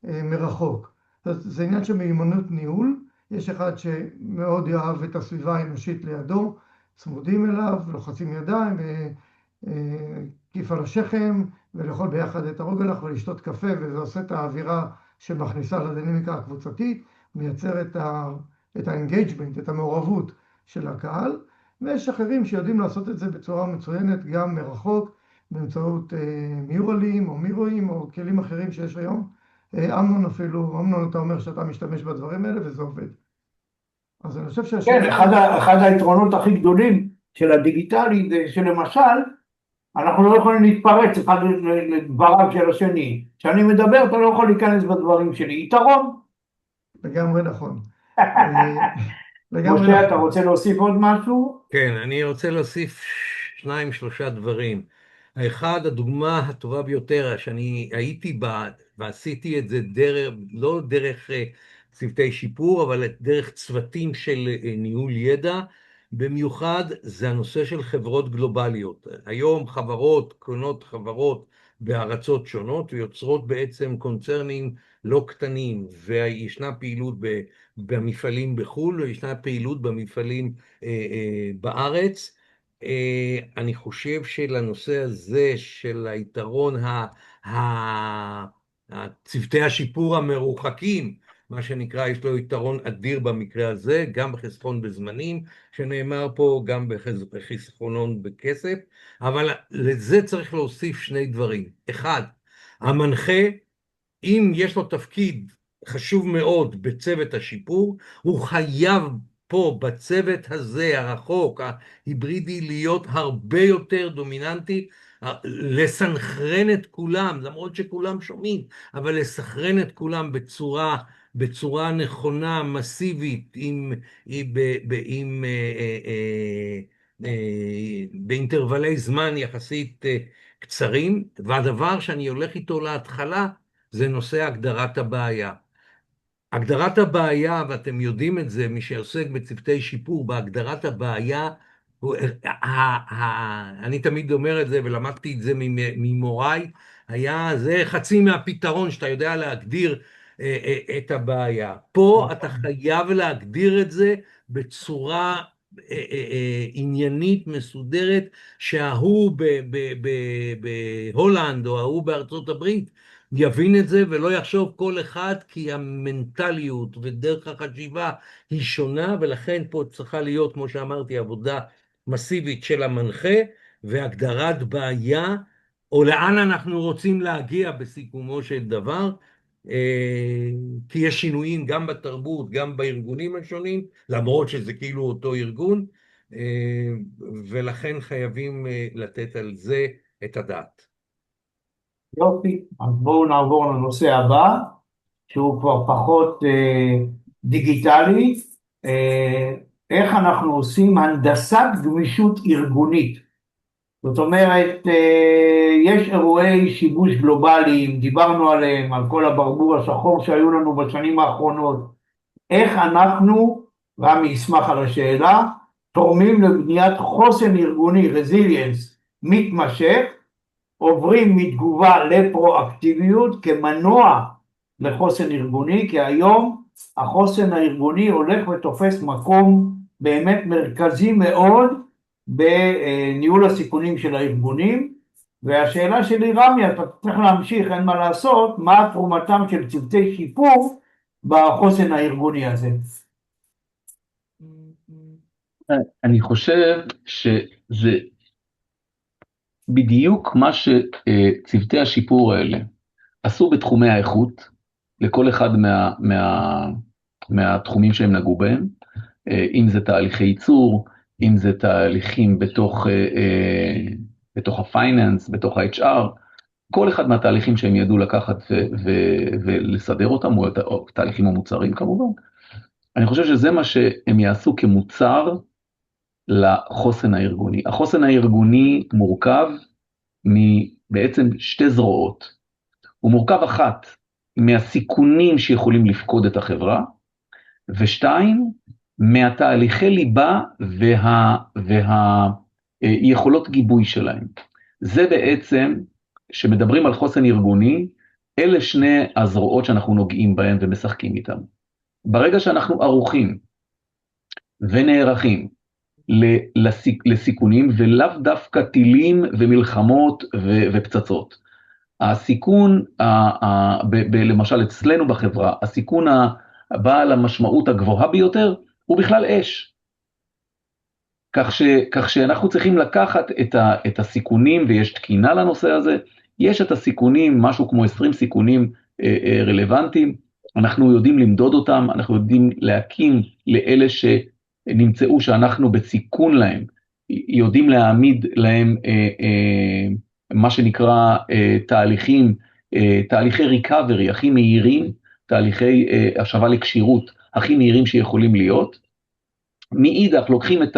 מרחוק. זה עניין של מיומנות ניהול, יש אחד שמאוד יאהב את הסביבה האנושית לידו, צמודים אליו, לוחצים ידיים, כיף על השכם, ולאכול ביחד את הרוגלח ולשתות קפה, וזה עושה את האווירה שמכניסה לדינמיקה הקבוצתית, מייצר את האנגייג'מנט, את המעורבות של הקהל, ויש אחרים שיודעים לעשות את זה בצורה מצוינת גם מרחוק, באמצעות מיורלים או מירואים או כלים אחרים שיש היום. אמנון אתה אומר שאתה משתמש בדברים האלה וזה עובד. אז אני חושב
כן, אחד היתרונות הכי גדולים של הדיגיטלי זה שלמשל, אנחנו לא יכולים להתפרץ אחד לדבריו של השני. כשאני מדבר אתה לא יכול להיכנס בדברים שלי. יתרון.
לגמרי נכון.
משה, אתה רוצה להוסיף עוד משהו?
כן, אני רוצה להוסיף 2-3 דברים. האחד, הדוגמה הטובה ביותר, שאני הייתי בה ועשיתי את זה לא דרך צוותי שיפור, אבל דרך צוותים של ניהול ידע, במיוחד זה הנושא של חברות גלובליות. היום חברות קונות חברות בארצות שונות ויוצרות בעצם קונצרנים לא קטנים, וישנה פעילות במפעלים בחו"ל, וישנה פעילות במפעלים בארץ. אני חושב שלנושא הזה של היתרון צוותי השיפור המרוחקים, מה שנקרא, יש לו יתרון אדיר במקרה הזה, גם בחיסכון בזמנים, שנאמר פה, גם בחיסכונון בכסף, אבל לזה צריך להוסיף 2 דברים. אחד, המנחה, אם יש לו תפקיד חשוב מאוד בצוות השיפור, הוא חייב פה בצוות הזה הרחוק, ההיברידי, להיות הרבה יותר דומיננטי, לסנכרן את כולם, למרות שכולם שומעים, אבל לסנכרן את כולם בצורה נכונה, מסיבית, באינטרוולים זמן יחסית קצרים. והדבר שאני הולך איתו להתחלה, זה נושא הגדרת הבעיה. הגדרת הבעיה, ואתם יודעים את זה, מי שעוסק בצוותי שיפור, בהגדרת הבעיה, אני תמיד אומר את זה, ולמדתי את זה ממוריי, זה חצי מהפתרון שאתה יודע להגדיר את הבעיה. פה אתה חייב להגדיר את זה בצורה עניינית, מסודרת, שההוא בהולנד או ההוא בארצות הברית יבין את זה ולא יחשוב כל אחד, כי המנטליות ודרך החשיבה היא שונה, ולכן פה צריכה להיות, כמו שאמרתי, עבודה מסיבית של המנחה והגדרת בעיה, או לאן אנחנו רוצים להגיע בסיכומו של דבר, כי יש שינויים גם בתרבות, גם בארגונים השונים, למרות שזה כאילו אותו ארגון, ולכן חייבים לתת על זה את הדעת.
יופי, אז בואו נעבור לנושא הבא, שהוא כבר פחות דיגיטלי. איך אנחנו עושים הנדסת גמישות ארגונית. זאת אומרת, יש אירועי שיבוש גלובליים, דיברנו עליהם, על כל הברבור השחור שהיו לנו בשנים האחרונות. איך אנחנו, רמי ישמח על השאלה, תורמים לבניית חוסן ארגוני, רזיליאנס, מתמשך, עוברים מתגובה לפרואקטיביות כמנוע לחוסן ארגוני, כי היום החוסן הארגוני הולך ותופס מקום באמת מרכזי מאוד בניהול הסיכונים של הארגונים. והשאלה שלי, רמי, אתה צריך להמשיך, אין מה לעשות, מה תרומתם של צוותי שיפור בחוסן הארגוני הזה?
אני חושב שזה בדיוק מה שצוותי השיפור האלה עשו בתחומי האיכות, לכל אחד מהתחומים שהם נגעו בהם, אם זה תהליכי ייצור, אם זה תהליכים בתוך הפייננס, בתוך ה-HR, כל אחד מהתהליכים שהם ידעו לקחת ולסדר אותם, או תהליכים המוצרים כמובן, אני חושב שזה מה שהם יעשו כמוצר לחוסן הארגוני. החוסן הארגוני מורכב בעצם שתי זרועות. הוא מורכב אחת מהסיכונים שיכולים לפקוד את החברה, ושתיים, מהתהליכי ליבה והיכולות גיבוי שלהם. זה בעצם, שמדברים על חוסן ארגוני, אלה שני הזרועות שאנחנו נוגעים בהם ומשחקים איתם. ברגע שאנחנו ערוכים ונערכים לסיכונים, ולאו דווקא טילים ומלחמות ופצצות. הסיכון, למשל אצלנו בחברה, הסיכון הבעל המשמעות הגבוהה ביותר, הוא בכלל אש. כך שאנחנו צריכים לקחת את הסיכונים, ויש תקינה לנושא הזה, יש את הסיכונים, משהו כמו 20 סיכונים רלוונטיים, אנחנו יודעים למדוד אותם, אנחנו יודעים להקים לאלה שנמצאו שאנחנו בסיכון להם, יודעים להעמיד להם מה שנקרא תהליכי ריקאברי הכי מהירים, תהליכי השבה לקשירות הכי מהירים שיכולים להיות. מאידך לוקחים את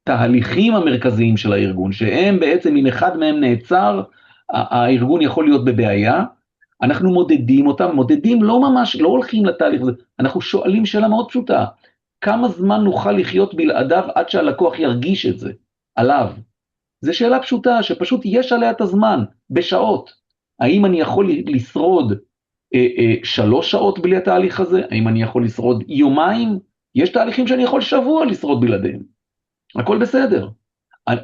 התהליכים המרכזיים של הארגון, שהם בעצם אם אחד מהם נעצר, הארגון יכול להיות בבעיה, אנחנו מודדים אותם, מודדים לא ממש, לא הולכים לתהליך הזה, אנחנו שואלים שאלה מאוד פשוטה, כמה זמן נוכל לחיות בלעדיו עד שהלקוח ירגיש את זה, עליו? זו שאלה פשוטה שפשוט יש עליה את הזמן, בשעות. האם אני יכול לשרוד 3 שעות בלי התהליך הזה? האם אני יכול לשרוד יומיים? יש תהליכים שאני יכול שבוע לשרוד בלעדיהם. הכל בסדר.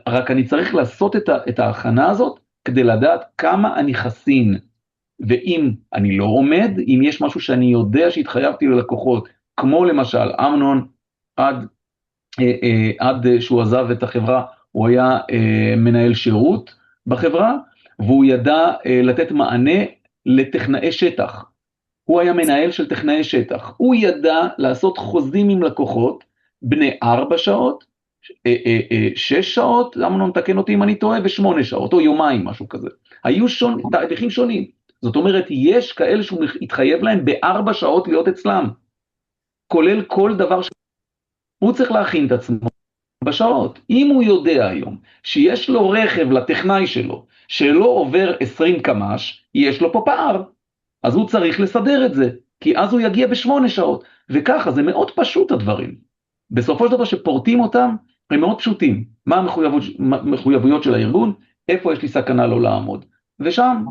רק אני צריך לעשות את ההכנה הזאת, כדי לדעת כמה אני חסין. ואם אני לא עומד, אם יש משהו שאני יודע שהתחייבתי ללקוחות, כמו למשל אמנון, עד שהוא עזב את החברה, הוא היה מנהל שירות בחברה, והוא ידע לתת מענה לטכנאי שטח. הוא היה מנהל של טכנאי שטח. הוא ידע לעשות חוזים עם לקוחות, בני 4 שעות, 6 שעות, אמנון תקן אותי אם אני טועה, ו8 שעות, או יומיים, משהו כזה. היו תהליכים שונים. זאת אומרת, יש כאלה שהוא התחייב להם ב4 שעות להיות אצלם. כולל כל דבר הוא צריך להכין את עצמו בשעות. אם הוא יודע היום שיש לו רכב לטכנאי שלו, שלא עובר 20 קמ"ש, יש לו פה פער. אז הוא צריך לסדר את זה, כי אז הוא יגיע ב8 שעות. וככה, זה מאוד פשוט הדברים. בסופו של דבר שפורטים אותם, הם מאוד פשוטים. מה המחויבויות של הארגון? איפה יש לי סכנה לא לעמוד? ושם...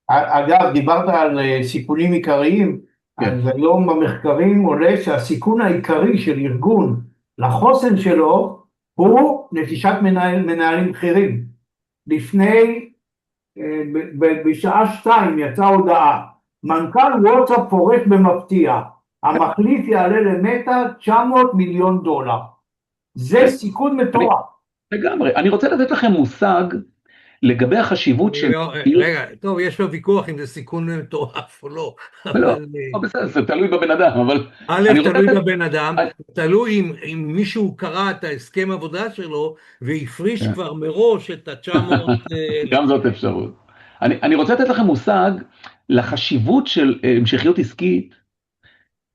אגב, דיברת על סיכונים עיקריים, אז היום במחקרים עולה שהסיכון העיקרי של ארגון לחוסן שלו הוא נטישת מנהלים בכירים. בשעה 2 יצאה הודעה, מנכ"ל וואטסאפ פורש במפתיע, המחליף יעלה למטה $900 מיליון. זה סיכון מטורף.
לגמרי, אני רוצה לתת לכם מושג לגבי החשיבות של...
רגע, טוב, יש לו ויכוח אם זה סיכון מטורף או לא,
לא,
אבל...
בסדר, זה תלוי בבן אדם, אבל...
א',
אני רוצה
תלוי
לתת...
בבן אדם, תלוי אם מישהו קרא את ההסכם עבודה שלו והפריש כבר מראש את ה-900
גם זאת אפשרות. אני רוצה לתת לכם מושג לחשיבות של המשכיות עסקית,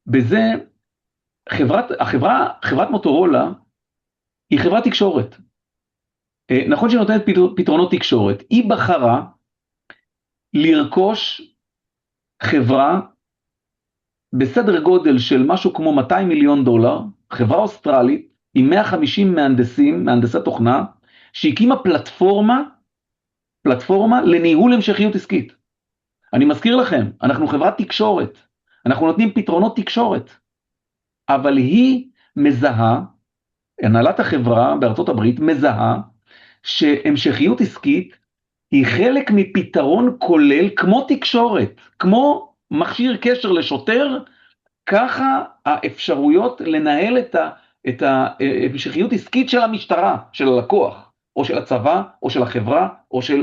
בזה חברת מוטורולה היא חברת תקשורת. נכון שהיא נותנת פתרונות תקשורת, היא בחרה לרכוש חברה בסדר גודל של משהו כמו 200 מיליון דולר, חברה אוסטרלית עם 150 מהנדסי תוכנה, שהקימה פלטפורמה לניהול המשכיות עסקית. אני מזכיר לכם, אנחנו חברת תקשורת, אנחנו נותנים פתרונות תקשורת, אבל היא מזהה, הנהלת החברה בארצות הברית מזהה, שהמשכיות עסקית היא חלק מפתרון כולל כמו תקשורת, כמו מכשיר קשר לשוטר, ככה האפשרויות לנהל את ההמשכיות עסקית של המשטרה, של הלקוח, או של הצבא, או של החברה,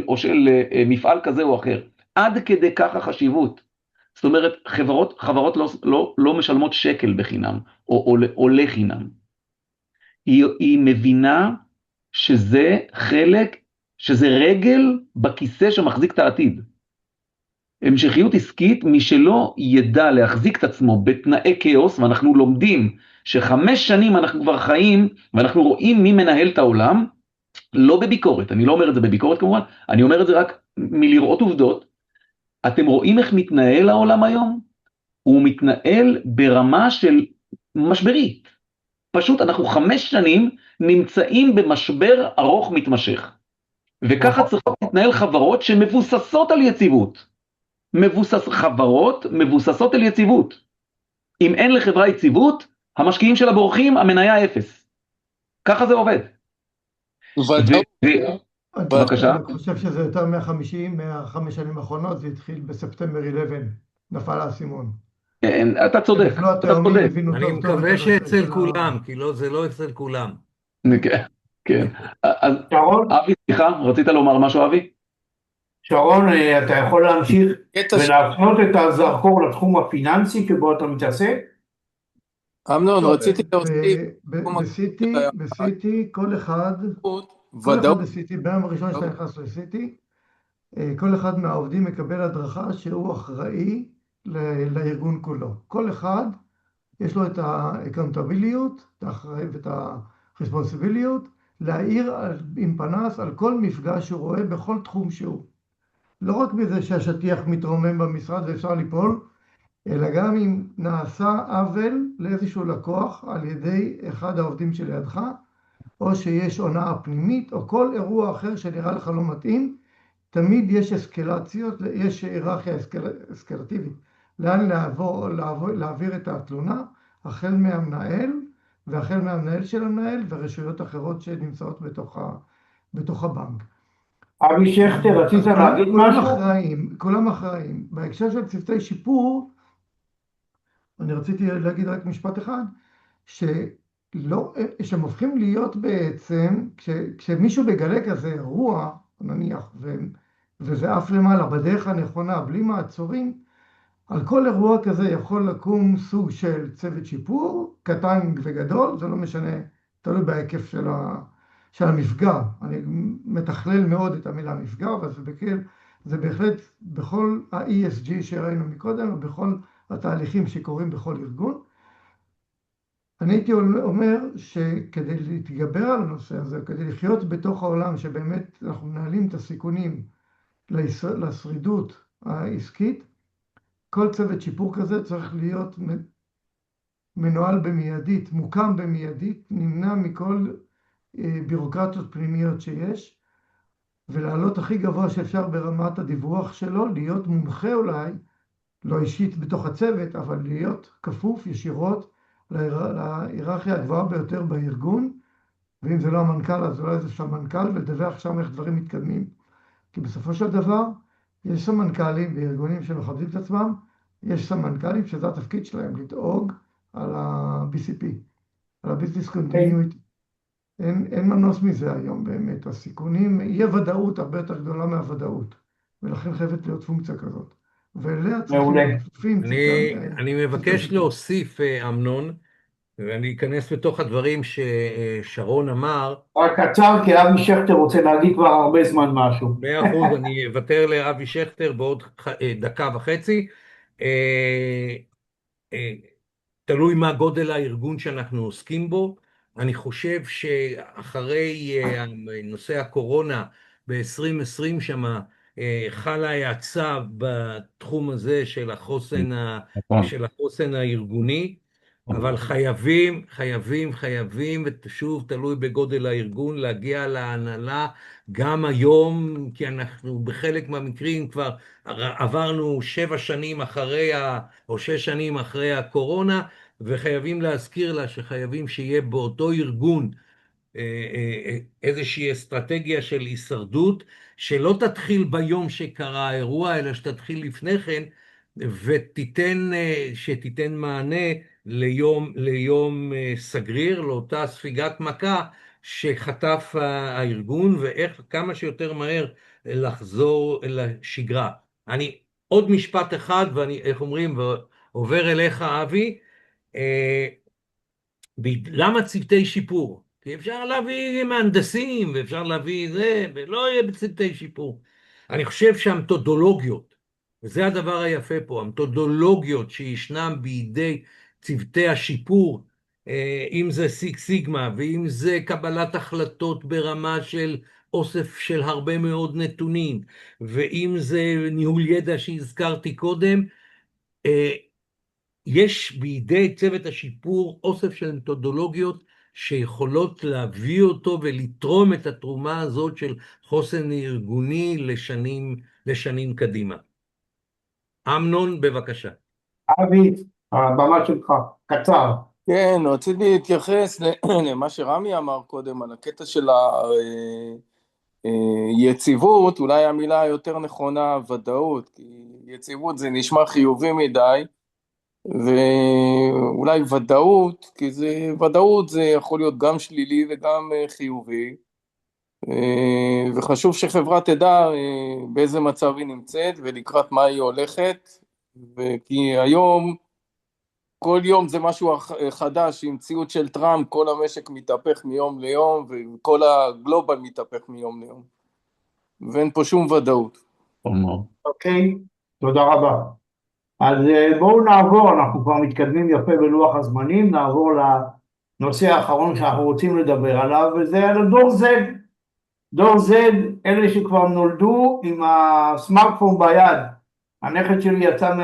או של מפעל כזה או אחר. עד כדי כך החשיבות. זאת אומרת, חברות לא משלמות שקל בחינם, או לחינם. היא מבינה שזה חלק, שזה רגל בכיסא שמחזיק את העתיד. המשכיות עסקית, מי שלא ידע להחזיק את עצמו בתנאי כאוס, ואנחנו לומדים ש5 שנים אנחנו כבר חיים, ואנחנו רואים מי מנהל את העולם, לא בביקורת, אני לא אומר את זה בביקורת כמובן, אני אומר את זה רק מלראות עובדות. אתם רואים איך מתנהל העולם היום? הוא מתנהל ברמה של משברית. פשוט אנחנו 5 שנים נמצאים במשבר ארוך מתמשך. וככה צריכות להתנהל חברות שמבוססות על יציבות. חברות מבוססות על יציבות. אם אין לחברה יציבות, המשקיעים שלה בורחים, המניה 0. ככה זה עובד. בבקשה.
אני חושב שזה יותר 150, 105 שנים האחרונות, זה התחיל בספטמבר 11, נפל האסימון.
אתה צודק, אתה צודק.
אני מקווה שאצל כולם, כי זה לא אצל כולם.
כן. אז אבי, סליחה, רצית לומר משהו, אבי?
שרון, אתה יכול להמשיך ולהפנות את הזרקור לתחום הפיננסי שבו אתה מתעסק?
אמנון, רציתי להוסיף.
בסיטי, כל אחד בסיטי, ביום הראשון שאתה נכנס לסיטי, כל אחד מהעובדים מקבל הדרכה שהוא אחראי לארגון כולו. כל אחד יש לו את האקאונטביליות, את האחראי ואת הרספונסיביליות, להעיר עם פנס על כל מפגש שהוא רואה בכל תחום שהוא. לא רק בזה שהשטיח מתרומם במשרד ואפשר ליפול, אלא גם אם נעשה עוול לאיזשהו לקוח על ידי אחד העובדים שלידך, או שיש הונאה פנימית, או כל אירוע אחר שנראה לך לא מתאים, תמיד יש אסקלציות, יש היררכיה אסקלטיבית. לאן להעביר את התלונה, החל מהמנהל, והחל מהמנהל של המנהל, ורשויות אחרות שנמצאות בתוך הבנק.
אבי שכטר, רצית להגיד משהו?
כולם אחראים. בהקשר של צוותי שיפור, אני רציתי להגיד רק משפט אחד, שהם הופכים להיות בעצם, כשמישהו מגלה כזה אירוע, נניח, וזה אף למעלה, בדרך הנכונה, בלי מעצורים, על כל אירוע כזה יכול לקום סוג של צוות שיפור, קטן וגדול, זה לא משנה, תלוי בהיקף של המפגע. אני מתכלל מאוד את המילה מפגע, אבל זה בהחלט בכל ה-ESG שראינו מקודם, ובכל התהליכים שקורים בכל ארגון. אני הייתי אומר שכדי להתגבר על הנושא הזה, כדי לחיות בתוך העולם שבאמת אנחנו מנהלים את הסיכונים לשרידות העסקית, כל צוות שיפור כזה צריך להיות מנוהל במיידית, מוקם במיידית, נמנע מכל בירוקרטיות פנימיות שיש, ולעלות הכי גבוה שאפשר ברמת הדיווח שלו, להיות מומחה אולי, לא אישית בתוך הצוות, אבל להיות כפוף ישירות להיררכיה הגבוהה ביותר בארגון, ואם זה לא המנכ"ל, אז אולי זה שהמנכ"ל, ולדווח שם איך דברים מתקדמים. כי בסופו של דבר, יש סמנכ"לים בארגונים שמכבדים את עצמם, יש סמנכ"לים שזה התפקיד שלהם, לדאוג על ה-BCP, על ה-Business Continuity. אין מנוס מזה היום באמת. הסיכונים, אי הוודאות הרבה יותר גדולה מהוודאות, ולכן חייבת להיות פונקציה כזאת. ואליה צריכים
מעולה.
להיות כפופים
אני
צוותי
מבקש
שיפור.
להוסיף, אמנון, ואני אכנס לתוך הדברים ששרון אמר.
רק קצר, כי אבי שכטר רוצה להגיד כבר הרבה זמן משהו.
100%, אני אוותר לאבי שכטר בעוד דקה וחצי. אה, אה, תלוי מה גודל הארגון שאנחנו עוסקים בו. אני חושב שאחרי נושא הקורונה ב-2020 שמה, חלה האצה בתחום הזה
נכון,
של החוסן הארגוני, אבל חייבים, ושוב תלוי בגודל הארגון, להגיע להנהלה גם היום, כי אנחנו בחלק מהמקרים כבר עברנו 7 שנים או 6 שנים אחרי הקורונה, וחייבים להזכיר לה שחייבים שיהיה באותו ארגון איזושהי אסטרטגיה של הישרדות, שלא תתחיל ביום שקרה האירוע, אלא שתתחיל לפני כן, שתיתן מענה ליום סגריר, לאותה ספיגת מכה שחטף הארגון, ואיך כמה שיותר מהר לחזור לשגרה. עוד משפט אחד, ואני, איך אומרים, עובר אליך אבי. למה צוותי שיפור? כי אפשר להביא מהנדסים, ואפשר להביא זה, ולא יהיה בצוותי שיפור. אני חושב שהמתודולוגיות, וזה הדבר היפה פה, המתודולוגיות שישנם בידי צוותי השיפור, אם זה סיגמה, ואם זה קבלת החלטות ברמה של אוסף של הרבה מאוד נתונים, ואם זה ניהול ידע שהזכרתי קודם, יש בידי צוות השיפור אוסף של מתודולוגיות שיכולות להביא אותו ולתרום את התרומה הזאת של חוסן ארגוני לשנים קדימה. אמנון, בבקשה.
אבי, הבמה שלך, קצר.
כן, רציתי להתייחס למה שרמי אמר קודם, על הקטע של היציבות, אולי המילה היותר נכונה, ודאות, כי יציבות זה נשמע חיובי מדי, ואולי ודאות, כי ודאות זה יכול להיות גם שלילי וגם חיובי, וחשוב שחברה תדע באיזה מצב היא נמצאת ולקראת מה היא הולכת, כי היום כל יום זה משהו חדש, עם ציוד של טראמפ, כל המשק מתהפך מיום ליום, וכל הגלובל מתהפך מיום ליום, ואין פה שום ודאות.
אוקיי, תודה רבה. אז בואו נעבור, אנחנו כבר מתקדמים יפה בלוח הזמנים, נעבור לנושא האחרון שאנחנו רוצים לדבר עליו, וזה על דור Z. דור Z, אלה שכבר נולדו עם הסמארטפון ביד. הנכד שלי יצא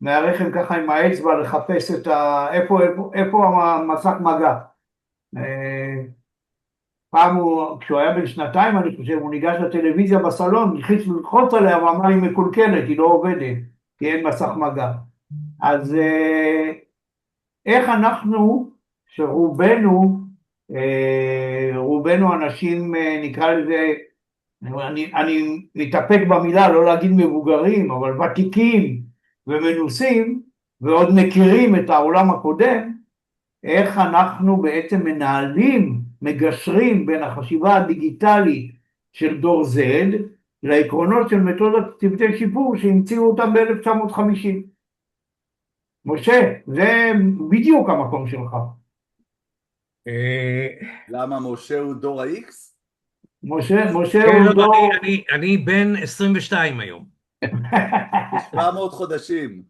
מהרחם ככה עם האצבע לחפש איפה המסך מגע. פעם כשהוא היה בן 2, אני חושב, הוא ניגש לטלוויזיה בסלון, נלחיץ ללחוץ עליה ואמר היא מקולקלת, היא לא עובדת, כי אין מסך מגע. אז איך אנחנו, רובנו אנשים, נקרא לזה, אני מתאפק במילה, לא להגיד מבוגרים, אבל ותיקים ומנוסים, ועוד מכירים את העולם הקודם, איך אנחנו בעצם מגשרים בין החשיבה הדיגיטלית של דור Z, לעקרונות של מתודת צוותי שיפור שהמציאו אותם ב-1950. משה, זה בדיוק המקום שלך.
למה משה הוא דור ה-X?
משה הוא דור...
אני בן 22 היום.
700 חודשים.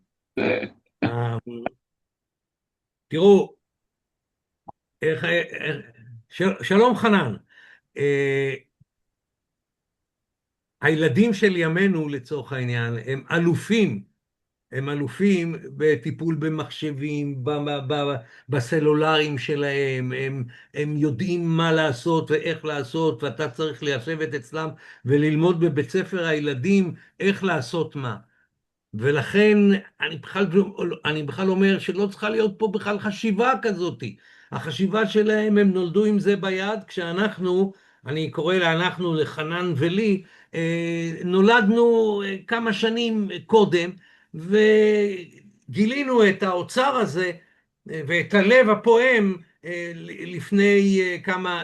תראו, שלום חנן, הילדים של ימינו לצורך העניין הם אלופים בטיפול במחשבים, בסלולרים שלהם, הם יודעים מה לעשות ואיך לעשות, ואתה צריך לשבת אצלם וללמוד בבית ספר הילדים איך לעשות מה. ולכן אני בכלל אומר שלא צריכה להיות פה בכלל חשיבה כזאת. החשיבה שלהם, הם נולדו עם זה ביד, כשאנחנו, אני קורא לאנחנו, לחנן ולי, נולדנו כמה שנים קודם, וגילינו את האוצר הזה, ואת הלב הפועם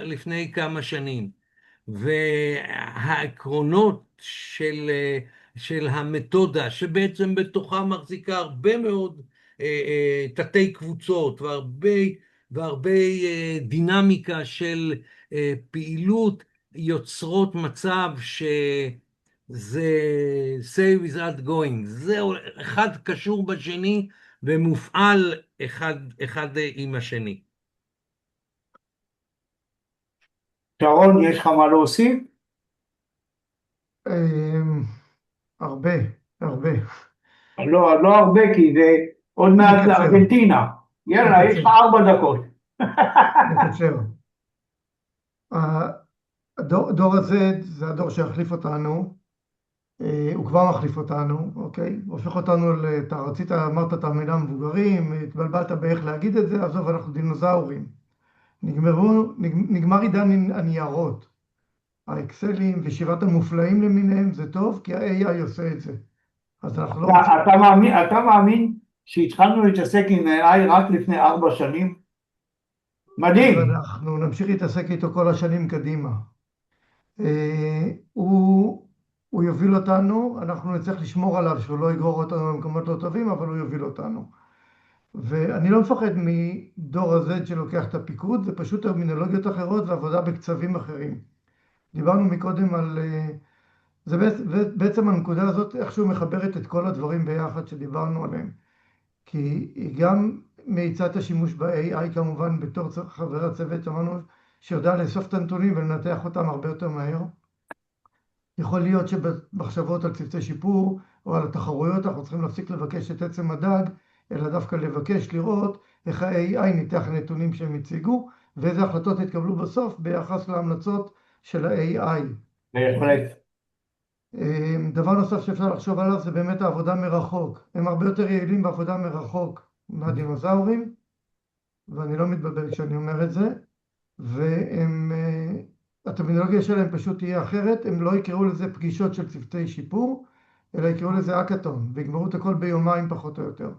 לפני כמה שנים. והעקרונות של המתודה, שבעצם בתוכה מחזיקה הרבה מאוד תתי קבוצות והרבה דינמיקה של פעילות, יוצרות מצב שזה say without going, זה אחד קשור בשני ומופעל אחד עם השני.
שרון, יש לך מה להוסיף?
הרבה, הרבה.
לא הרבה, כי זה עוד מעט
נקצר.
לארגנטינה. יאללה, יש לך 4 דקות.
נקצר. הדור הזה זה הדור שיחליף אותנו, הוא כבר מחליף אותנו, אוקיי? הוא הופך אותנו, אתה רצית, אמרת את המילה מבוגרים, התבלבלת באיך להגיד את זה, עזוב, אנחנו דינוזאורים. נגמר עידן הניירות. האקסלים ושבעת המופלאים למיניהם זה טוב, כי ה-AI עושה את זה. אז אנחנו לא רוצים...
אתה מאמין שהתחלנו להתעסק עם AI רק לפני 4 שנים? מדהים.
ואנחנו נמשיך להתעסק איתו כל השנים קדימה. הוא יוביל אותנו, אנחנו נצטרך לשמור עליו שהוא לא יגרור אותנו למקומות לא טובים, אבל הוא יוביל אותנו. ואני לא מפחד מדור הזה שלוקח את הפיקוד, זה פשוט טרמינולוגיות אחרות ועבודה בקצבים אחרים. דיברנו מקודם על... זה בעצם הנקודה הזאת איכשהו מחברת את כל הדברים ביחד שדיברנו עליהם. כי היא גם מאיצה את השימוש ב-AI כמובן בתור חבר הצוות שלנו, שיודע לאסוף את הנתונים ולנתח אותם הרבה יותר מהר. יכול להיות שבמחשבות על צוותי שיפור או על התחרויות אנחנו צריכים להפסיק לבקש את עצם הדג, אלא דווקא לבקש לראות איך ה-AI ניתח נתונים שהם הציגו, ואיזה החלטות התקבלו בסוף ביחס להמלצות של ה-AI.
בהחלט.
דבר נוסף שאפשר לחשוב עליו זה באמת העבודה מרחוק. הם הרבה יותר יעילים בעבודה מרחוק מהדינוזאורים, ואני לא מתבלבל כשאני אומר את זה, והטרמינולוגיה שלהם פשוט תהיה אחרת, הם לא יקראו לזה פגישות של צוותי שיפור, אלא יקראו לזה האקתון, ויגמרו את הכל ביומיים פחות או יותר.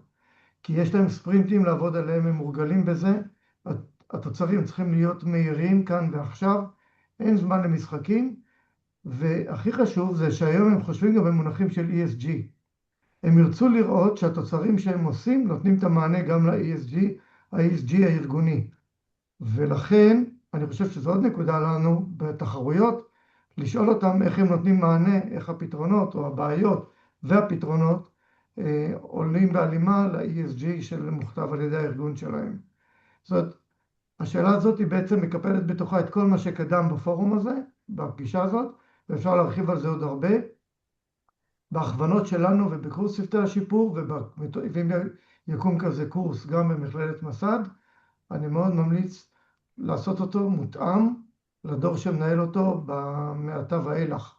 כי יש להם ספרינטים לעבוד עליהם, הם מורגלים בזה, התוצרים צריכים להיות מהירים כאן ועכשיו, אין זמן למשחקים, והכי חשוב זה שהיום הם חושבים גם במונחים של ESG. הם ירצו לראות שהתוצרים שהם עושים נותנים את המענה גם ל-ESG, ה-ESG הארגוני. ולכן אני חושב שזו עוד נקודה לנו בתחרויות, לשאול אותם איך הם נותנים מענה, איך הפתרונות או הבעיות והפתרונות עולים בהלימה ל-ESG של מוכתב על ידי הארגון שלהם. זאת, השאלה הזאת היא בעצם מקפלת בתוכה את כל מה שקדם בפורום הזה, בפגישה הזאת, ואפשר להרחיב על זה עוד הרבה. בהכוונות שלנו ובקורס צוותי השיפור, ואם יקום כזה קורס גם במכללת מסד, אני מאוד ממליץ לעשות אותו מותאם לדור שמנהל אותו מעתה ואילך,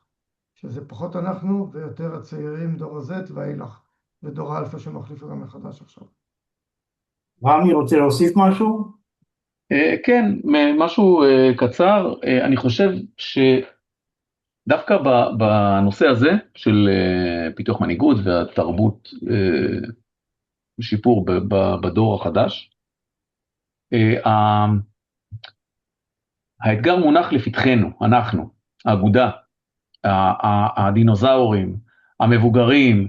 שזה פחות אנחנו ויותר הצעירים, דור הזט ואילך, ודור האלפא שמחליף אותם מחדש עכשיו.
רמי, רוצה להוסיף משהו?
כן, משהו קצר. אני חושב שדווקא בנושא הזה של פיתוח מנהיגות והתרבות שיפור בדור החדש, האתגר מונח לפתחנו, אנחנו, האגודה, הדינוזאורים, המבוגרים,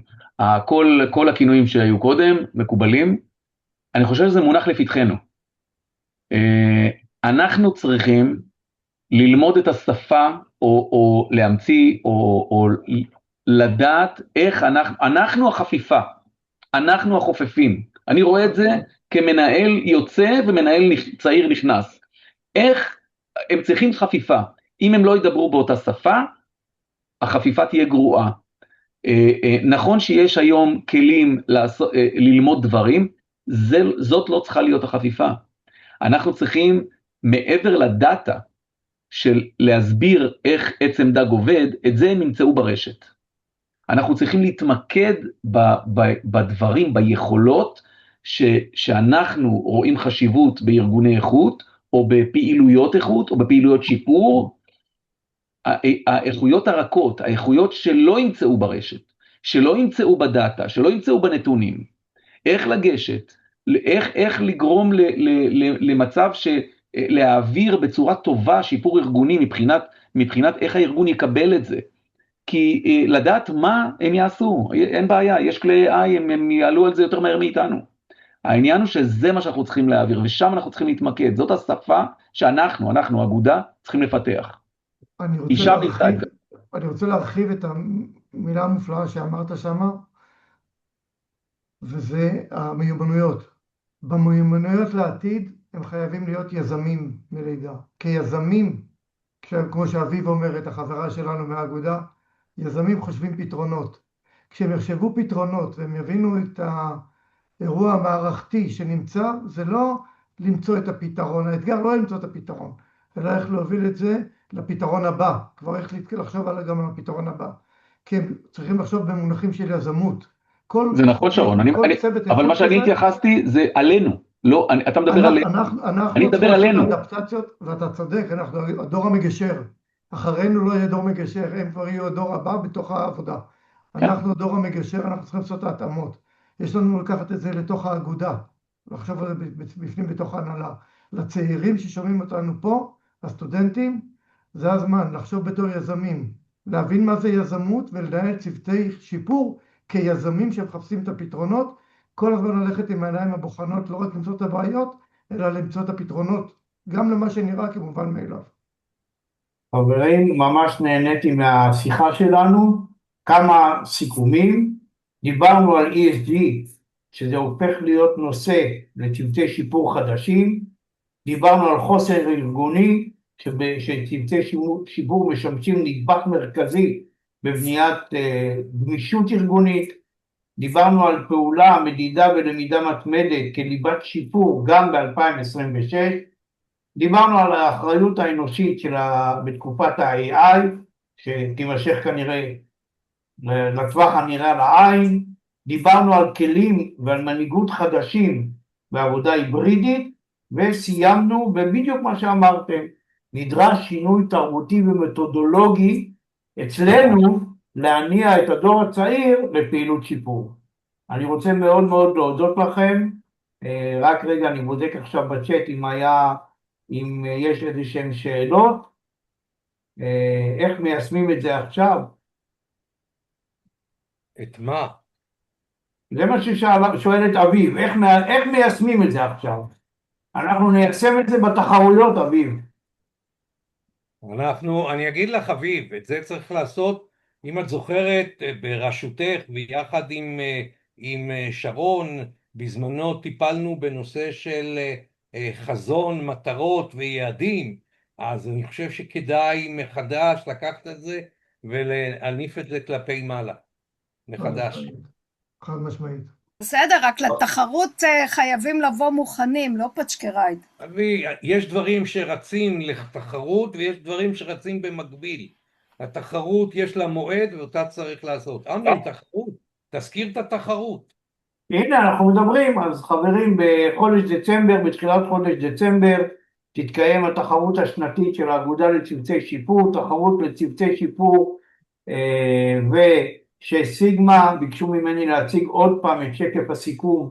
כל הכינויים שהיו קודם, מקובלים. אני חושב שזה מונח לפתחנו. אנחנו צריכים ללמוד את השפה, או להמציא, או לדעת איך אנחנו החפיפה, אנחנו החופפים. אני רואה את זה כמנהל יוצא ומנהל צעיר נכנס. איך הם צריכים חפיפה? אם הם לא ידברו באותה שפה, החפיפה תהיה גרועה. נכון שיש היום כלים ללמוד דברים, זאת לא צריכה להיות החפיפה. אנחנו צריכים מעבר לדאטה של להסביר איך עצם דג עובד, את זה הם נמצאו ברשת. אנחנו צריכים להתמקד בדברים, ביכולות שאנחנו רואים חשיבות בארגוני איכות, או בפעילויות איכות, או בפעילויות שיפור, האיכויות הרכות, האיכויות שלא ימצאו ברשת, שלא ימצאו בדאטה, שלא ימצאו בנתונים. איך לגשת איך לגרום למצב להעביר בצורה טובה שיפור ארגוני מבחינת איך הארגון יקבל את זה. כי לדעת מה הם יעשו, אין בעיה, יש כלי AI, הם יעלו על זה יותר מהר מאיתנו. העניין הוא שזה מה שאנחנו צריכים להעביר, ושם אנחנו צריכים להתמקד. זאת השפה שאנחנו, אגודה, צריכים לפתח.
אני רוצה להרחיב את המילה המופלאה שאמרת שמה, וזה המיומנויות. במיומנויות לעתיד הם חייבים להיות יזמים מלידה. כיזמים, כמו שאביב אומרת, החברה שלנו מהאגודה, יזמים חושבים פתרונות. כשהם יחשבו פתרונות והם יבינו את האירוע המערכתי שנמצא, זה לא למצוא את הפתרון, האתגר לא למצוא את הפתרון, אלא איך להוביל את זה לפתרון הבא, כבר איך לחשוב גם על הפתרון הבא. כי הם צריכים לחשוב במונחים של יזמות.
זה נכון שרון, אבל מה שאני התייחסתי זה עלינו, לא, אתה מדבר עלינו, אני מדבר עלינו.
ואתה צודק, אנחנו הדור המגשר, אחרינו לא יהיה דור מגשר, הם כבר יהיו הדור הבא בתוך העבודה. אנחנו הדור המגשר, אנחנו צריכים לעשות את ההתאמות. יש לנו לקחת את זה לתוך האגודה, לחשוב על זה בפנים בתוך ההנהלה. לצעירים ששומעים אותנו פה, הסטודנטים, זה הזמן לחשוב בתור יזמים, להבין מה זה יזמות ולנהל צוותי שיפור כיזמים שמחפשים את הפתרונות, כל הזמן ללכת עם העיניים הבוחנות, לא רק למצוא את הבעיות, אלא למצוא את הפתרונות, גם למה שנראה כמובן מאליו.
חברים, ממש נהניתי מהשיחה שלנו, כמה סיכומים, דיברנו על ESG, שזה הופך להיות נושא לצוותי שיפור חדשים, דיברנו על חוסר ארגוני, שצוותי שיפור משמשים נדבך מרכזי בבניית גמישות ארגונית, דיברנו על פעולה, מדידה ולמידה מתמדת כליבת שיפור גם ב-2026, דיברנו על האחריות האנושית בתקופת ה-AI, שתימשך כנראה לטווח הנראה לעין, דיברנו על כלים ועל מנהיגות חדשים בעבודה היברידית, וסיימנו בבדיוק מה שאמרתם, נדרש שינוי תרבותי ומתודולוגי אצלנו להניע את הדור הצעיר לפעילות שיפור. אני רוצה מאוד מאוד להודות לכם, רק רגע אני בודק עכשיו בצ'אט אם יש איזשהם שאלות, איך מיישמים את זה עכשיו?
את מה?
זה מה ששואלת אביב, איך מיישמים את זה עכשיו? אנחנו ניישם את זה בתחרויות, אביב.
אני אגיד לך אביב, את זה צריך לעשות, אם את זוכרת, בראשותך ויחד עם שרון, בזמנו טיפלנו בנושא של חזון, מטרות ויעדים, אז אני חושב שכדאי מחדש לקחת את זה ולהניף את זה כלפי מעלה, מחדש.
חד משמעית.
בסדר, רק לתחרות חייבים לבוא מוכנים, לא פצ'קרייד.
אבי, יש דברים שרצים לתחרות ויש דברים שרצים במקביל. התחרות יש לה מועד ואותה צריך לעשות. אמנון, תחרות, תזכיר את התחרות.
הנה, אנחנו מדברים, אז חברים, בחודש דצמבר, בתחילת חודש דצמבר, תתקיים התחרות השנתית של האגודה לצוותי שיפור, תחרות לצוותי שיפור, שסיגמה ביקשו ממני להציג עוד פעם את שקף הסיכום,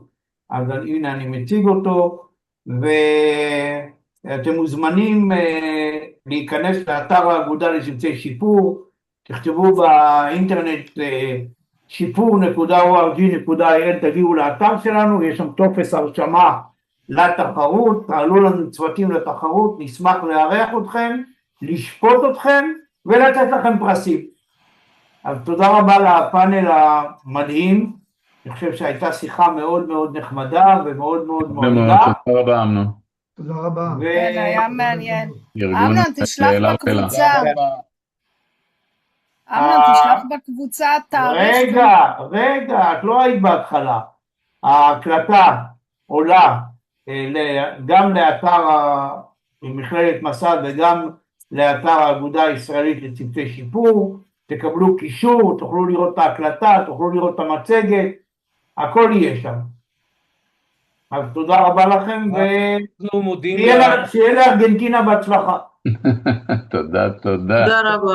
אז הנה אני מציג אותו, ואתם מוזמנים להיכנס לאתר האגודה לצוותי שיפור, תכתבו באינטרנט שיפור.org.il, תגיעו לאתר שלנו, יש שם טופס הרשמה לתחרות, תעלו לנו צוותים לתחרות, נשמח לארח אתכם, לשפוט אתכם ולתת לכם פרסים. אז תודה רבה לפאנל המדהים, אני חושב שהייתה שיחה מאוד מאוד נחמדה ומאוד מאוד מועילה.
תודה רבה אמנון.
תודה רבה.
כן, היה מעניין. אמנון, תשלח בקבוצה. אמנון, תשלח בקבוצה תאריך.
רגע, את לא היית בהתחלה. ההקלטה עולה גם לאתר מכללת מסד וגם לאתר האגודה הישראלית לצוותי שיפור, תקבלו קישור, תוכלו לראות את ההקלטה, תוכלו לראות את המצגת, הכל יהיה שם. אז תודה רבה לכם, ושיהיה לארגנטינה בהצלחה.
תודה.
תודה רבה.